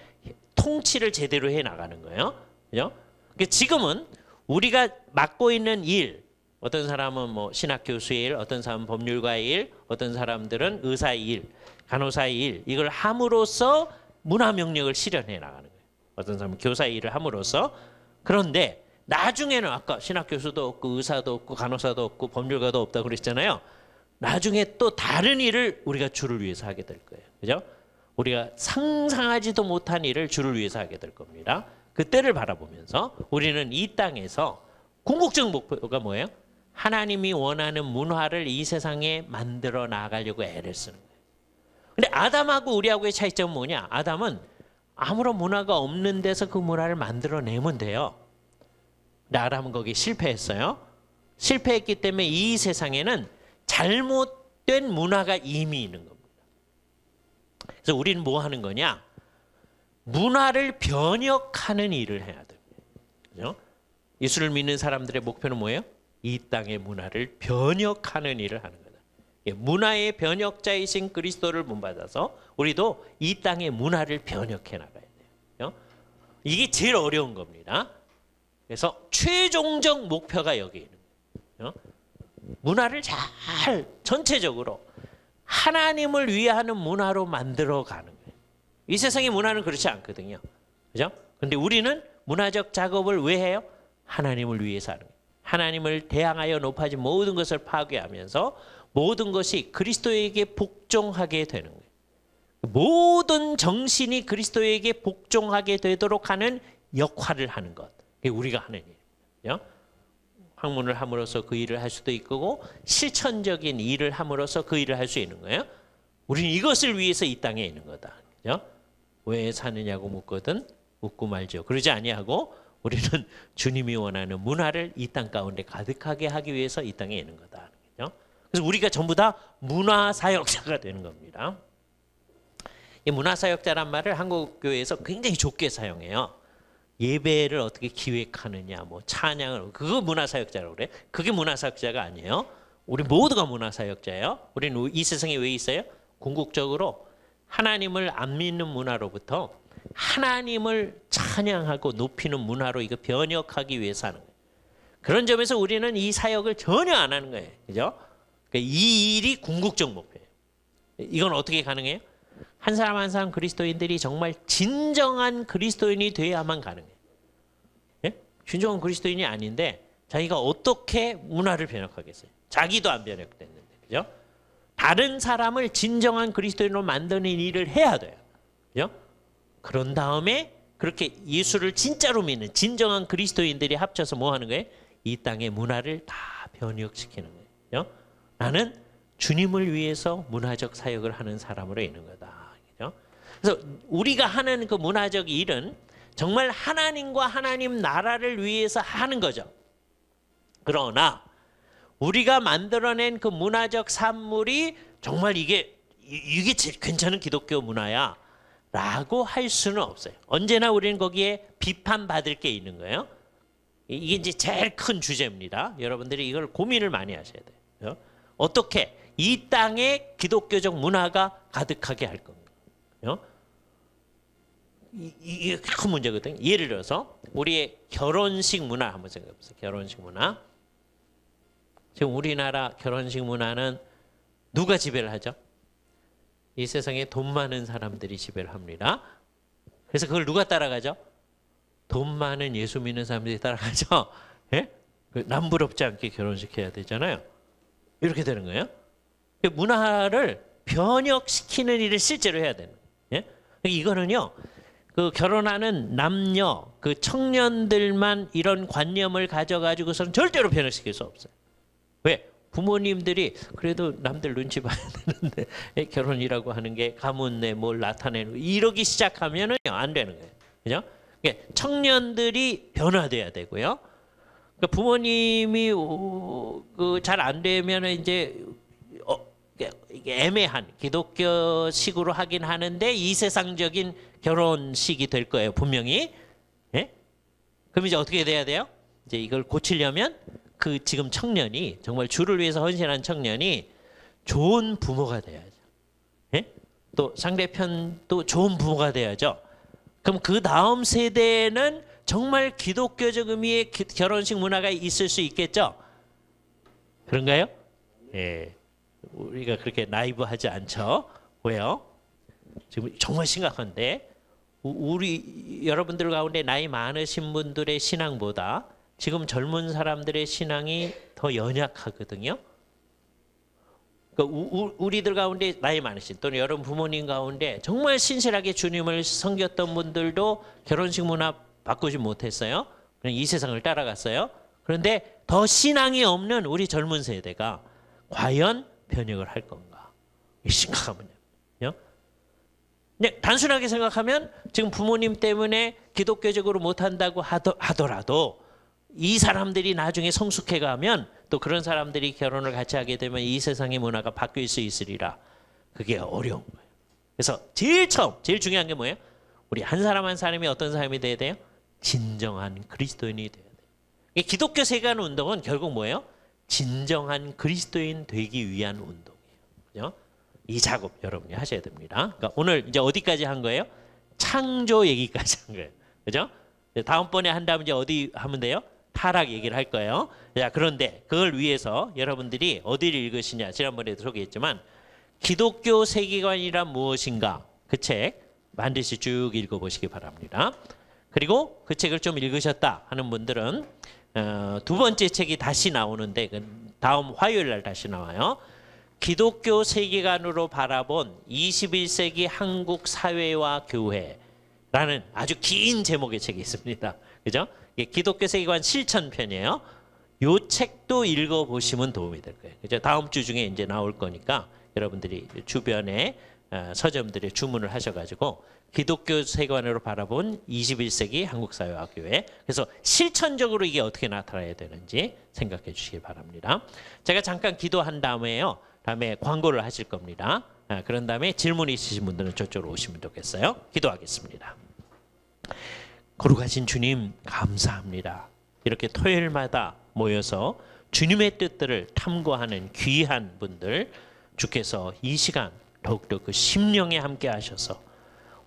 통치를 제대로 해 나가는 거예요. 그죠? 그러니까 지금은 우리가 맡고 있는 일, 어떤 사람은 뭐 신학 교수의 일, 어떤 사람은 법률가의 일, 어떤 사람들은 의사의 일, 간호사의 일, 이걸 함으로써 문화 명령을 실현해 나가는 거예요. 어떤 사람은 교사의 일을 함으로써. 그런데 나중에는 아까 신학 교수도 없고 의사도 없고 간호사도 없고 법률가도 없다고 그랬잖아요. 나중에 또 다른 일을 우리가 주를 위해서 하게 될 거예요. 그죠? 우리가 상상하지도 못한 일을 주를 위해서 하게 될 겁니다. 그때를 바라보면서 우리는 이 땅에서 궁극적 목표가 뭐예요? 하나님이 원하는 문화를 이 세상에 만들어 나가려고 애를 쓰는 거예요. 근데 아담하고 우리하고의 차이점은 뭐냐? 아담은 아무런 문화가 없는 데서 그 문화를 만들어내면 돼요. 근데 아담은 거기에 실패했어요. 실패했기 때문에 이 세상에는 잘못된 문화가 이미 있는 겁니다. 그래서 우리는 뭐 하는 거냐? 문화를 변혁하는 일을 해야 됩니다. 그죠? 예수를 믿는 사람들의 목표는 뭐예요? 이 땅의 문화를 변혁하는 일을 하는 거다. 문화의 변혁자이신 그리스도를 본받아서 우리도 이 땅의 문화를 변혁해 나가야 돼요. 이게 제일 어려운 겁니다. 그래서 최종적 목표가 여기 있는 거예요. 문화를 잘 전체적으로 하나님을 위하는 문화로 만들어 가는 거예요. 이 세상의 문화는 그렇지 않거든요. 그죠? 근데 우리는 문화적 작업을 왜 해요? 하나님을 위해서 하는 거예요. 하나님을 대항하여 높아진 모든 것을 파괴하면서 모든 것이 그리스도에게 복종하게 되는 거예요. 모든 정신이 그리스도에게 복종하게 되도록 하는 역할을 하는 것. 그게 우리가 하는 일이에요. 학문을 함으로써 그 일을 할 수도 있고 실천적인 일을 함으로써 그 일을 할 수 있는 거예요. 우리는 이것을 위해서 이 땅에 있는 거다. 그죠? 왜 사느냐고 묻거든 묻고 말죠. 그러지 아니하고 우리는 주님이 원하는 문화를 이 땅 가운데 가득하게 하기 위해서 이 땅에 있는 거다. 그죠? 그래서 우리가 전부 다 문화사역자가 되는 겁니다. 이 문화사역자란 말을 한국 교회에서 굉장히 좁게 사용해요. 예배를 어떻게 기획하느냐, 뭐 찬양을, 그거 문화사역자라고 그래. 그게 문화사역자가 아니에요. 우리 모두가 문화사역자예요. 우리는 이 세상에 왜 있어요? 궁극적으로 하나님을 안 믿는 문화로부터 하나님을 찬양하고 높이는 문화로 이거 변혁하기 위해서 하는 거예요. 그런 점에서 우리는 이 사역을 전혀 안 하는 거예요. 그죠? 그러니까 이 일이 궁극적 목표예요. 이건 어떻게 가능해요? 한 사람 한 사람 그리스도인들이 정말 진정한 그리스도인이 돼야만 가능해요. 예? 진정한 그리스도인이 아닌데 자기가 어떻게 문화를 변혁하겠어요? 자기도 안 변혁됐는데. 그죠? 다른 사람을 진정한 그리스도인으로 만드는 일을 해야 돼요. 그죠? 그런 다음에 그렇게 예수를 진짜로 믿는 진정한 그리스도인들이 합쳐서 뭐 하는 거예요? 이 땅의 문화를 다 변혁시키는 거예요. 그죠? 나는 주님을 위해서 문화적 사역을 하는 사람으로 있는 거다. 그죠? 그래서 우리가 하는 그 문화적 일은 정말 하나님과 하나님 나라를 위해서 하는 거죠. 그러나 우리가 만들어낸 그 문화적 산물이 정말 이게 제일 괜찮은 기독교 문화야 라고 할 수는 없어요. 언제나 우리는 거기에 비판받을 게 있는 거예요. 이게 이제 제일 큰 주제입니다. 여러분들이 이걸 고민을 많이 하셔야 돼요. 어떻게 이 땅에 기독교적 문화가 가득하게 할 건가? 이게 큰 문제거든요. 예를 들어서 우리의 결혼식 문화 한번 생각해 보세요. 결혼식 문화. 지금 우리나라 결혼식 문화는 누가 지배를 하죠? 이 세상에 돈 많은 사람들이 지배를 합니다. 그래서 그걸 누가 따라가죠? 돈 많은 예수 믿는 사람들이 따라가죠. 예? 남부럽지 않게 결혼식 해야 되잖아요. 이렇게 되는 거예요. 문화를 변혁시키는 일을 실제로 해야 되는 거예요. 이거는요. 그 결혼하는 남녀, 그 청년들만 이런 관념을 가져가지고서는 절대로 변화시킬 수 없어요. 왜? 부모님들이 그래도 남들 눈치 봐야 되는데 결혼이라고 하는 게 가문내 뭘 나타내는 이러기 시작하면은 안 되는 거예요. 그죠? 그러니까 청년들이 변화돼야 되고요. 그러니까 부모님이 잘 안 되면 이제 이게 애매한 기독교식으로 하긴 하는데 이 세상적인 결혼식이 될 거예요. 분명히. 예? 그럼 이제 어떻게 돼야 돼요? 이제 이걸 고치려면 그 지금 청년이 정말 주를 위해서 헌신한 청년이 좋은 부모가 돼야죠. 예? 또 상대편도 좋은 부모가 돼야죠. 그럼 그 다음 세대는 정말 기독교적 의미의 결혼식 문화가 있을 수 있겠죠? 그런가요? 예. 우리가 그렇게 나이브하지 않죠. 왜요? 지금 정말 심각한데 우리 여러분들 가운데 나이 많으신 분들의 신앙보다 지금 젊은 사람들의 신앙이 더 연약하거든요. 그러니까 우리들 가운데 나이 많으신 또는 여러분 부모님 가운데 정말 신실하게 주님을 섬겼던 분들도 결혼식 문화 바꾸지 못했어요. 그냥 이 세상을 따라갔어요. 그런데 더 신앙이 없는 우리 젊은 세대가 과연 변혁을 할 건가? 심각한 문제예요. 그냥 단순하게 생각하면 지금 부모님 때문에 기독교적으로 못한다고 하더라도 이 사람들이 나중에 성숙해가면 또 그런 사람들이 결혼을 같이 하게 되면 이 세상의 문화가 바뀔 수 있으리라. 그게 어려운 거예요. 그래서 제일 중요한 게 뭐예요? 우리 한 사람 한 사람이 어떤 사람이 돼야 돼요? 진정한 그리스도인이 돼야 돼요. 기독교 세계관 운동은 결국 뭐예요? 진정한 그리스도인 되기 위한 운동이에요. 그죠? 이 작업 여러분이 하셔야 됩니다. 그러니까 오늘 이제 어디까지 한 거예요? 창조 얘기까지 한 거예요. 그죠? 다음번에 한다면 이제 어디 하면 돼요? 타락 얘기를 할 거예요. 자, 그런데 그걸 위해서 여러분들이 어디를 읽으시냐? 지난번에도 소개했지만 기독교 세계관이란 무엇인가? 그 책 반드시 쭉 읽어보시기 바랍니다. 그리고 그 책을 좀 읽으셨다 하는 분들은 두 번째 책이 다시 나오는데 다음 화요일 날 다시 나와요. 기독교 세계관으로 바라본 21세기 한국 사회와 교회라는 아주 긴 제목의 책이 있습니다. 그죠? 기독교 세계관 실천편이에요. 이 책도 읽어보시면 도움이 될 거예요. 그죠? 다음 주 중에 이제 나올 거니까 여러분들이 주변에 서점들에 주문을 하셔가지고 기독교 세계관으로 바라본 21세기 한국 사회와 교회. 그래서 실천적으로 이게 어떻게 나타나야 되는지 생각해 주시기 바랍니다. 제가 잠깐 기도한 다음에요. 다음에 광고를 하실 겁니다. 그런 다음에 질문 있으신 분들은 저쪽으로 오시면 좋겠어요. 기도하겠습니다. 거룩하신 주님 감사합니다. 이렇게 토요일마다 모여서 주님의 뜻들을 탐구하는 귀한 분들 주께서 이 시간 더욱더 그 심령에 함께 하셔서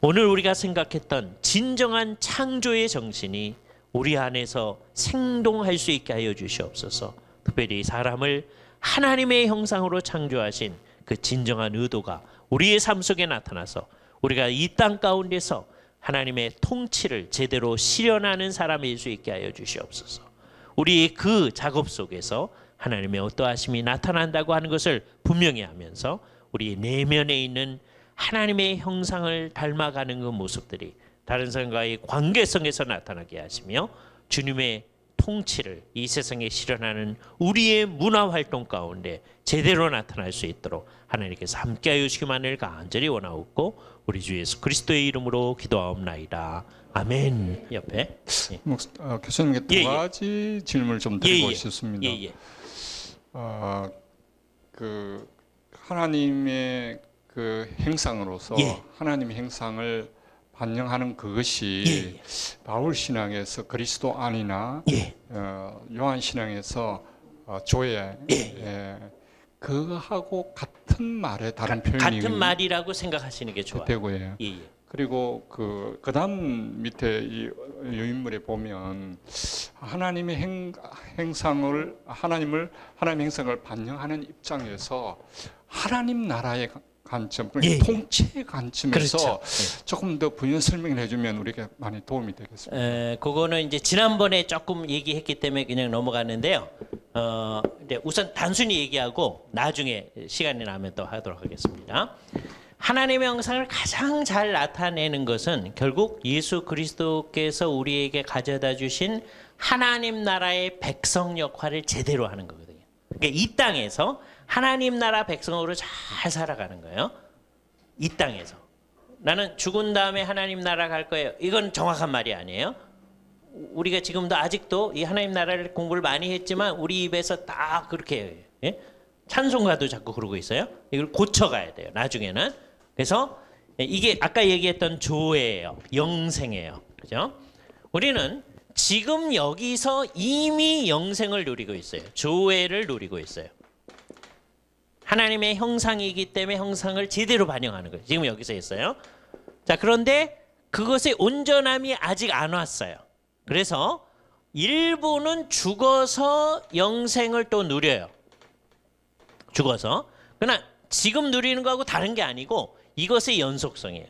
오늘 우리가 생각했던 진정한 창조의 정신이 우리 안에서 생동할 수 있게 하여 주시옵소서. 특별히 사람을 하나님의 형상으로 창조하신 그 진정한 의도가 우리의 삶 속에 나타나서 우리가 이 땅 가운데서 하나님의 통치를 제대로 실현하는 사람일 수 있게 하여 주시옵소서. 우리의 그 작업 속에서 하나님의 어떠하심이 나타난다고 하는 것을 분명히 하면서 우리 내면에 있는 하나님의 형상을 닮아가는 그 모습들이 다른 사람과의 관계성에서 나타나게 하시며 주님의 통치를 이 세상에 실현하는 우리의 문화활동 가운데 제대로 나타날 수 있도록 하나님께서 함께하여 주시기만을 간절히 원하옵고 우리 주 예수 그리스도의 이름으로 기도하옵나이다. 아멘. 옆에 교수님께 두 가지 질문을 좀 드리고 싶습니다. 그 하나님의 그 행상으로서 하나님의 행상을 반영하는 그것이 바울 신앙에서 그리스도 안이나 요한 신앙에서 교회 그거하고 같은 말의 다른 표현이 같은 말이라고 생각하시는 게 좋아요. 되고요. 그리고 그다음 밑에 이 인물에 보면 하나님의 행상을 하나님의 행상을 반영하는 입장에서 하나님 나라의 관점, 그러니까 통치의 관점에서 그렇죠. 조금 더 부연 설명을 해주면 우리가 많이 도움이 되겠습니다. 그거는 이제 지난번에 조금 얘기했기 때문에 그냥 넘어가는데요. 이제 우선 단순히 얘기하고 나중에 시간이 나면 또 하도록 하겠습니다. 하나님의 형상을 가장 잘 나타내는 것은 결국 예수 그리스도께서 우리에게 가져다 주신 하나님 나라의 백성 역할을 제대로 하는 거거든요. 그러니까 이 땅에서 하나님 나라 백성으로 잘 살아가는 거예요. 이 땅에서. 나는 죽은 다음에 하나님 나라 갈 거예요. 이건 정확한 말이 아니에요. 우리가 지금도 아직도 이 하나님 나라를 공부를 많이 했지만 우리 입에서 다 그렇게 해요. 예? 찬송가도 자꾸 그러고 있어요. 이걸 고쳐가야 돼요. 나중에는. 그래서 이게 아까 얘기했던 조예요. 영생이에요. 그죠? 우리는 지금 여기서 이미 영생을 누리고 있어요. 조예를 누리고 있어요. 하나님의 형상이기 때문에 형상을 제대로 반영하는 거예요. 지금 여기서 했어요. 자, 그런데 그것의 온전함이 아직 안 왔어요. 그래서 일부는 죽어서 영생을 또 누려요. 죽어서. 그러나 지금 누리는 거하고 다른 게 아니고 이것의 연속성이에요.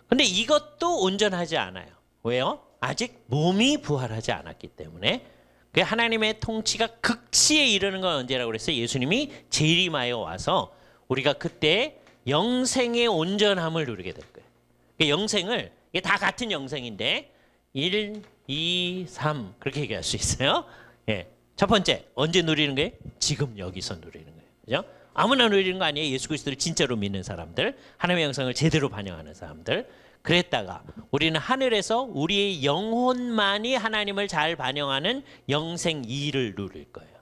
근데 이것도 온전하지 않아요. 왜요? 아직 몸이 부활하지 않았기 때문에. 그 하나님의 통치가 극치에 이르는 건 언제라고 그랬어요? 예수님이 재림하여 와서 우리가 그때 영생의 온전함을 누리게 될 거예요. 그 영생을, 이게 다 같은 영생인데 1, 2, 3 그렇게 얘기할 수 있어요. 예. 첫 번째, 언제 누리는 거예요? 지금 여기서 누리는 거예요. 그죠? 아무나 누리는 거 아니에요. 예수 그리스도를 진짜로 믿는 사람들, 하나님의 영성을 제대로 반영하는 사람들. 그랬다가 우리는 하늘에서 우리의 영혼만이 하나님을 잘 반영하는 영생 2를 누릴 거예요.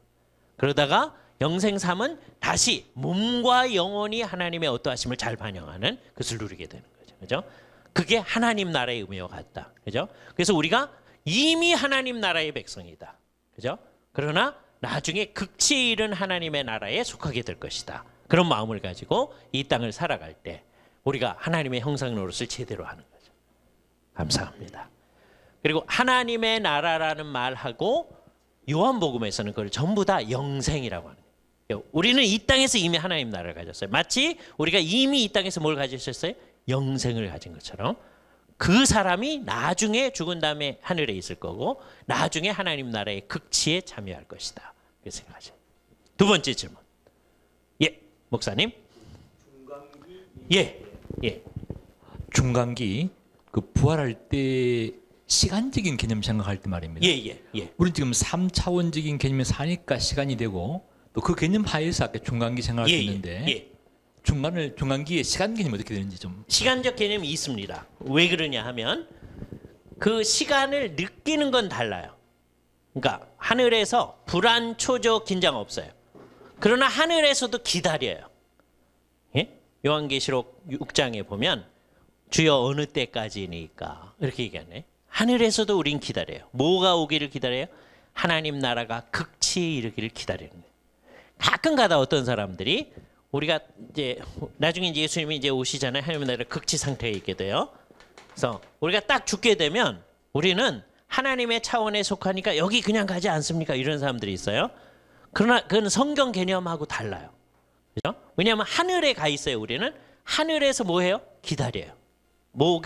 그러다가 영생 3은 다시 몸과 영혼이 하나님의 어떠하심을 잘 반영하는 것을 누리게 되는 거죠. 그죠? 그게 하나님 나라의 의미와 같다. 그죠? 그래서 우리가 이미 하나님 나라의 백성이다. 그죠? 그러나 나중에 극치에 이른 하나님의 나라에 속하게 될 것이다. 그런 마음을 가지고 이 땅을 살아갈 때 우리가 하나님의 형상 노릇을 제대로 하는 거죠. 감사합니다. 그리고 하나님의 나라라는 말하고 요한복음에서는 그걸 전부 다 영생이라고 하는 거예요. 우리는 이 땅에서 이미 하나님 나라를 가졌어요. 마치 우리가 이미 이 땅에서 뭘 가지셨어요? 영생을 가진 것처럼 그 사람이 나중에 죽은 다음에 하늘에 있을 거고 나중에 하나님 나라의 극치에 참여할 것이다. 그렇게 생각하죠. 두 번째 질문. 예, 목사님. 예, 예. 중간기 그 부활할 때 시간적인 개념 생각할 때 말입니다. 예, 예, 예. 우리는 지금 3차원적인 개념에 사니까 시간이 되고 또 그 개념 하에서 아까 중간기 생각할 수 있는데 예. 중간기의 시간 개념이 어떻게 되는지 좀. 시간적 개념이 있습니다. 왜 그러냐 하면 그 시간을 느끼는 건 달라요. 그러니까 하늘에서 불안, 초조, 긴장 없어요. 그러나 하늘에서도 기다려요. 예? 요한계시록 6장에 보면 주여 어느 때까지니까 이렇게 얘기하네. 하늘에서도 우린 기다려요. 뭐가 오기를 기다려요? 하나님 나라가 극치에 이르기를 기다리는 거예요. 가끔 가다 어떤 사람들이 우리가 이제 나중에 이제 예수님이 이제 오시잖아요. 하나님 나라 극치 상태에 있게 돼요. 그래서 우리가 딱 죽게 되면 우리는 하나님의 차원에 속하니까 여기 그냥 가지 않습니까? 이런 사람들이 있어요. 그러나 그건 성경 개념하고 달라요. 그죠? 왜냐하면 하늘에 가 있어요. 우리는 하늘에서 뭐 해요? 기다려요. 뭐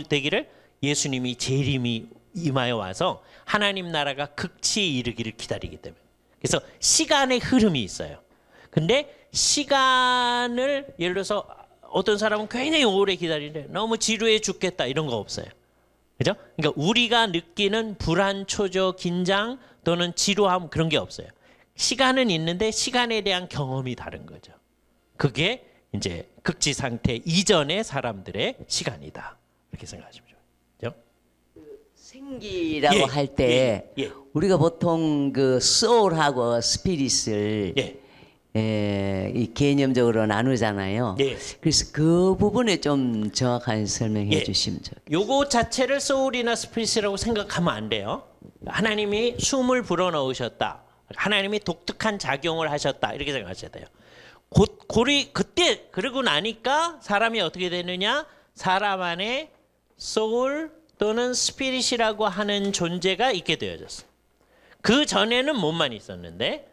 되기를? 예수님이 재림이 임하여 와서 하나님 나라가 극치에 이르기를 기다리기 때문에. 그래서 시간의 흐름이 있어요. 근데 시간을 예를 들어서 어떤 사람은 굉장히 오래 기다리는데 너무 지루해 죽겠다 이런 거 없어요. 그죠? 그러니까 우리가 느끼는 불안, 초조, 긴장 또는 지루함 그런 게 없어요. 시간은 있는데 시간에 대한 경험이 다른 거죠. 그게 이제 극지 상태 이전의 사람들의 시간이다. 이렇게 생각하시면 좋아요. 그죠? 생기라고 할 때 우리가 보통 그 소울하고 스피릿을 이 개념적으로 나누잖아요. 그래서 그 부분에 좀 정확한 설명해 주시면 좋겠어요. 요거 자체를 소울이나 스피릿이라고 생각하면 안 돼요. 하나님이 숨을 불어넣으셨다. 하나님이 독특한 작용을 하셨다. 이렇게 생각하셔야 돼요. 그때 그러고 나니까 사람이 어떻게 되느냐? 사람 안에 소울 또는 스피릿이라고 하는 존재가 있게 되어졌어요. 그 전에는 몸만 있었는데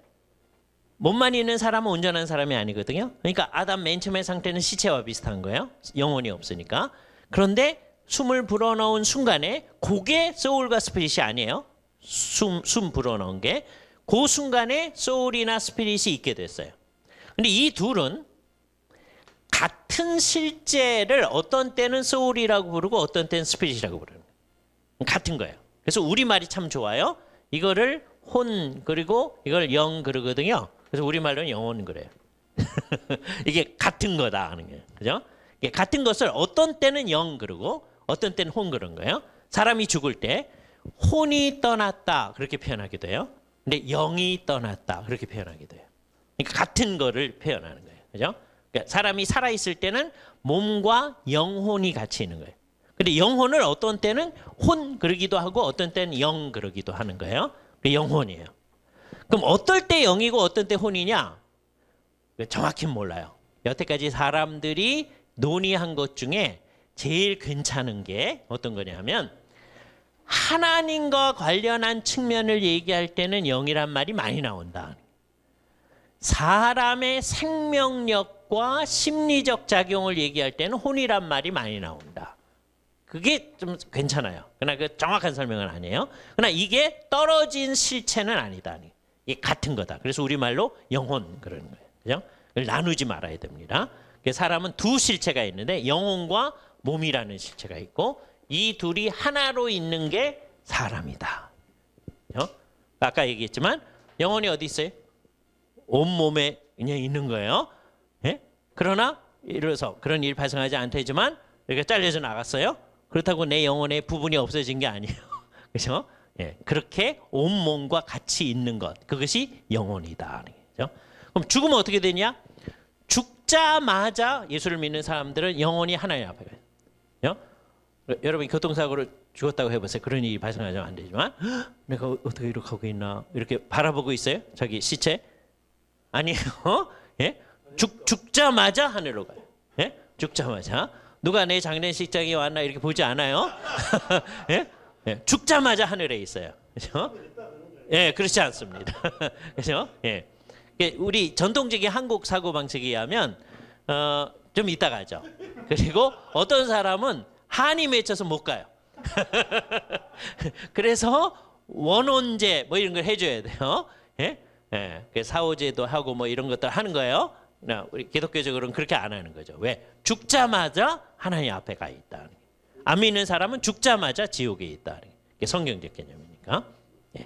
몸만 있는 사람은 온전한 사람이 아니거든요. 그러니까 아담 맨 처음의 상태는 시체와 비슷한 거예요. 영혼이 없으니까. 그런데 숨을 불어넣은 순간에 그게 소울과 스피릿이 아니에요. 숨 불어넣은 게. 그 순간에 소울이나 스피릿이 있게 됐어요. 근데 이 둘은 같은 실제를 어떤 때는 소울이라고 부르고 어떤 때는 스피릿이라고 부르는 거예요. 같은 거예요. 그래서 우리말이 참 좋아요. 이거를 혼 그리고 이걸 영 그러거든요. 그래서 우리말로는 영혼 그래요. 이게 같은 거다 하는 거예요. 그죠? 이게 같은 것을 어떤 때는 영 그러고 어떤 때는 혼 그런 거예요. 사람이 죽을 때 혼이 떠났다 그렇게 표현하기도 해요. 근데 영이 떠났다 그렇게 표현하기도 해요. 그러니까 같은 거를 표현하는 거예요. 그죠? 그러니까 사람이 살아 있을 때는 몸과 영혼이 같이 있는 거예요. 근데 영혼을 어떤 때는 혼 그러기도 하고 어떤 때는 영 그러기도 하는 거예요. 그게 영혼이에요. 그럼 어떨 때 영이고 어떤 때 혼이냐? 정확히는 몰라요. 여태까지 사람들이 논의한 것 중에 제일 괜찮은 게 어떤 거냐면 하나님과 관련한 측면을 얘기할 때는 영이란 말이 많이 나온다. 사람의 생명력과 심리적 작용을 얘기할 때는 혼이란 말이 많이 나온다. 그게 좀 괜찮아요. 그러나 그 정확한 설명은 아니에요. 그러나 이게 떨어진 실체는 아니다. 이게 같은 거다. 그래서 우리말로 영혼 그러는 거예요. 그죠? 나누지 말아야 됩니다. 사람은 두 실체가 있는데 영혼과 몸이라는 실체가 있고 이 둘이 하나로 있는 게 사람이다. 아까 얘기했지만 영혼이 어디 있어요? 온몸에 그냥 있는 거예요. 예? 그러나 예를 들어서 그런 일이 발생하지 않다지만 이렇게 잘려져 나갔어요. 그렇다고 내 영혼의 부분이 없어진 게 아니에요. 그렇죠? 예. 그렇게 온몸과 같이 있는 것. 그것이 영혼이다. 그렇죠? 그럼 죽으면 어떻게 되냐? 죽자마자 예수를 믿는 사람들은 영혼이 하나님 앞에 가요. 여러분 교통사고로 죽었다고 해보세요. 그런 일이 발생하면 안 되지만 내가 어떻게 이렇게 하고 있나 이렇게 바라보고 있어요. 자기 시체? 아니에요. 예? 죽자마자 하늘로 가요. 예? 죽자마자. 누가 내 장례식장에 왔나 이렇게 보지 않아요. 예? 예? 죽자마자 하늘에 있어요. 그렇죠? 예, 그렇지 않습니다. 그렇죠? 예. 우리 전통적인 한국 사고 방식에 의하면 좀 이따 가죠. 그리고 어떤 사람은 한이 맺혀서 못 가요. 그래서 원혼제 뭐 이런 걸 해줘야 돼요. 예? 예. 사오제도 하고 뭐 이런 것들 하는 거예요. 우리 기독교적으로는 그렇게 안 하는 거죠. 왜? 죽자마자 하나님 앞에 가 있다. 안 믿는 사람은 죽자마자 지옥에 있다. 이게 성경적 개념이니까.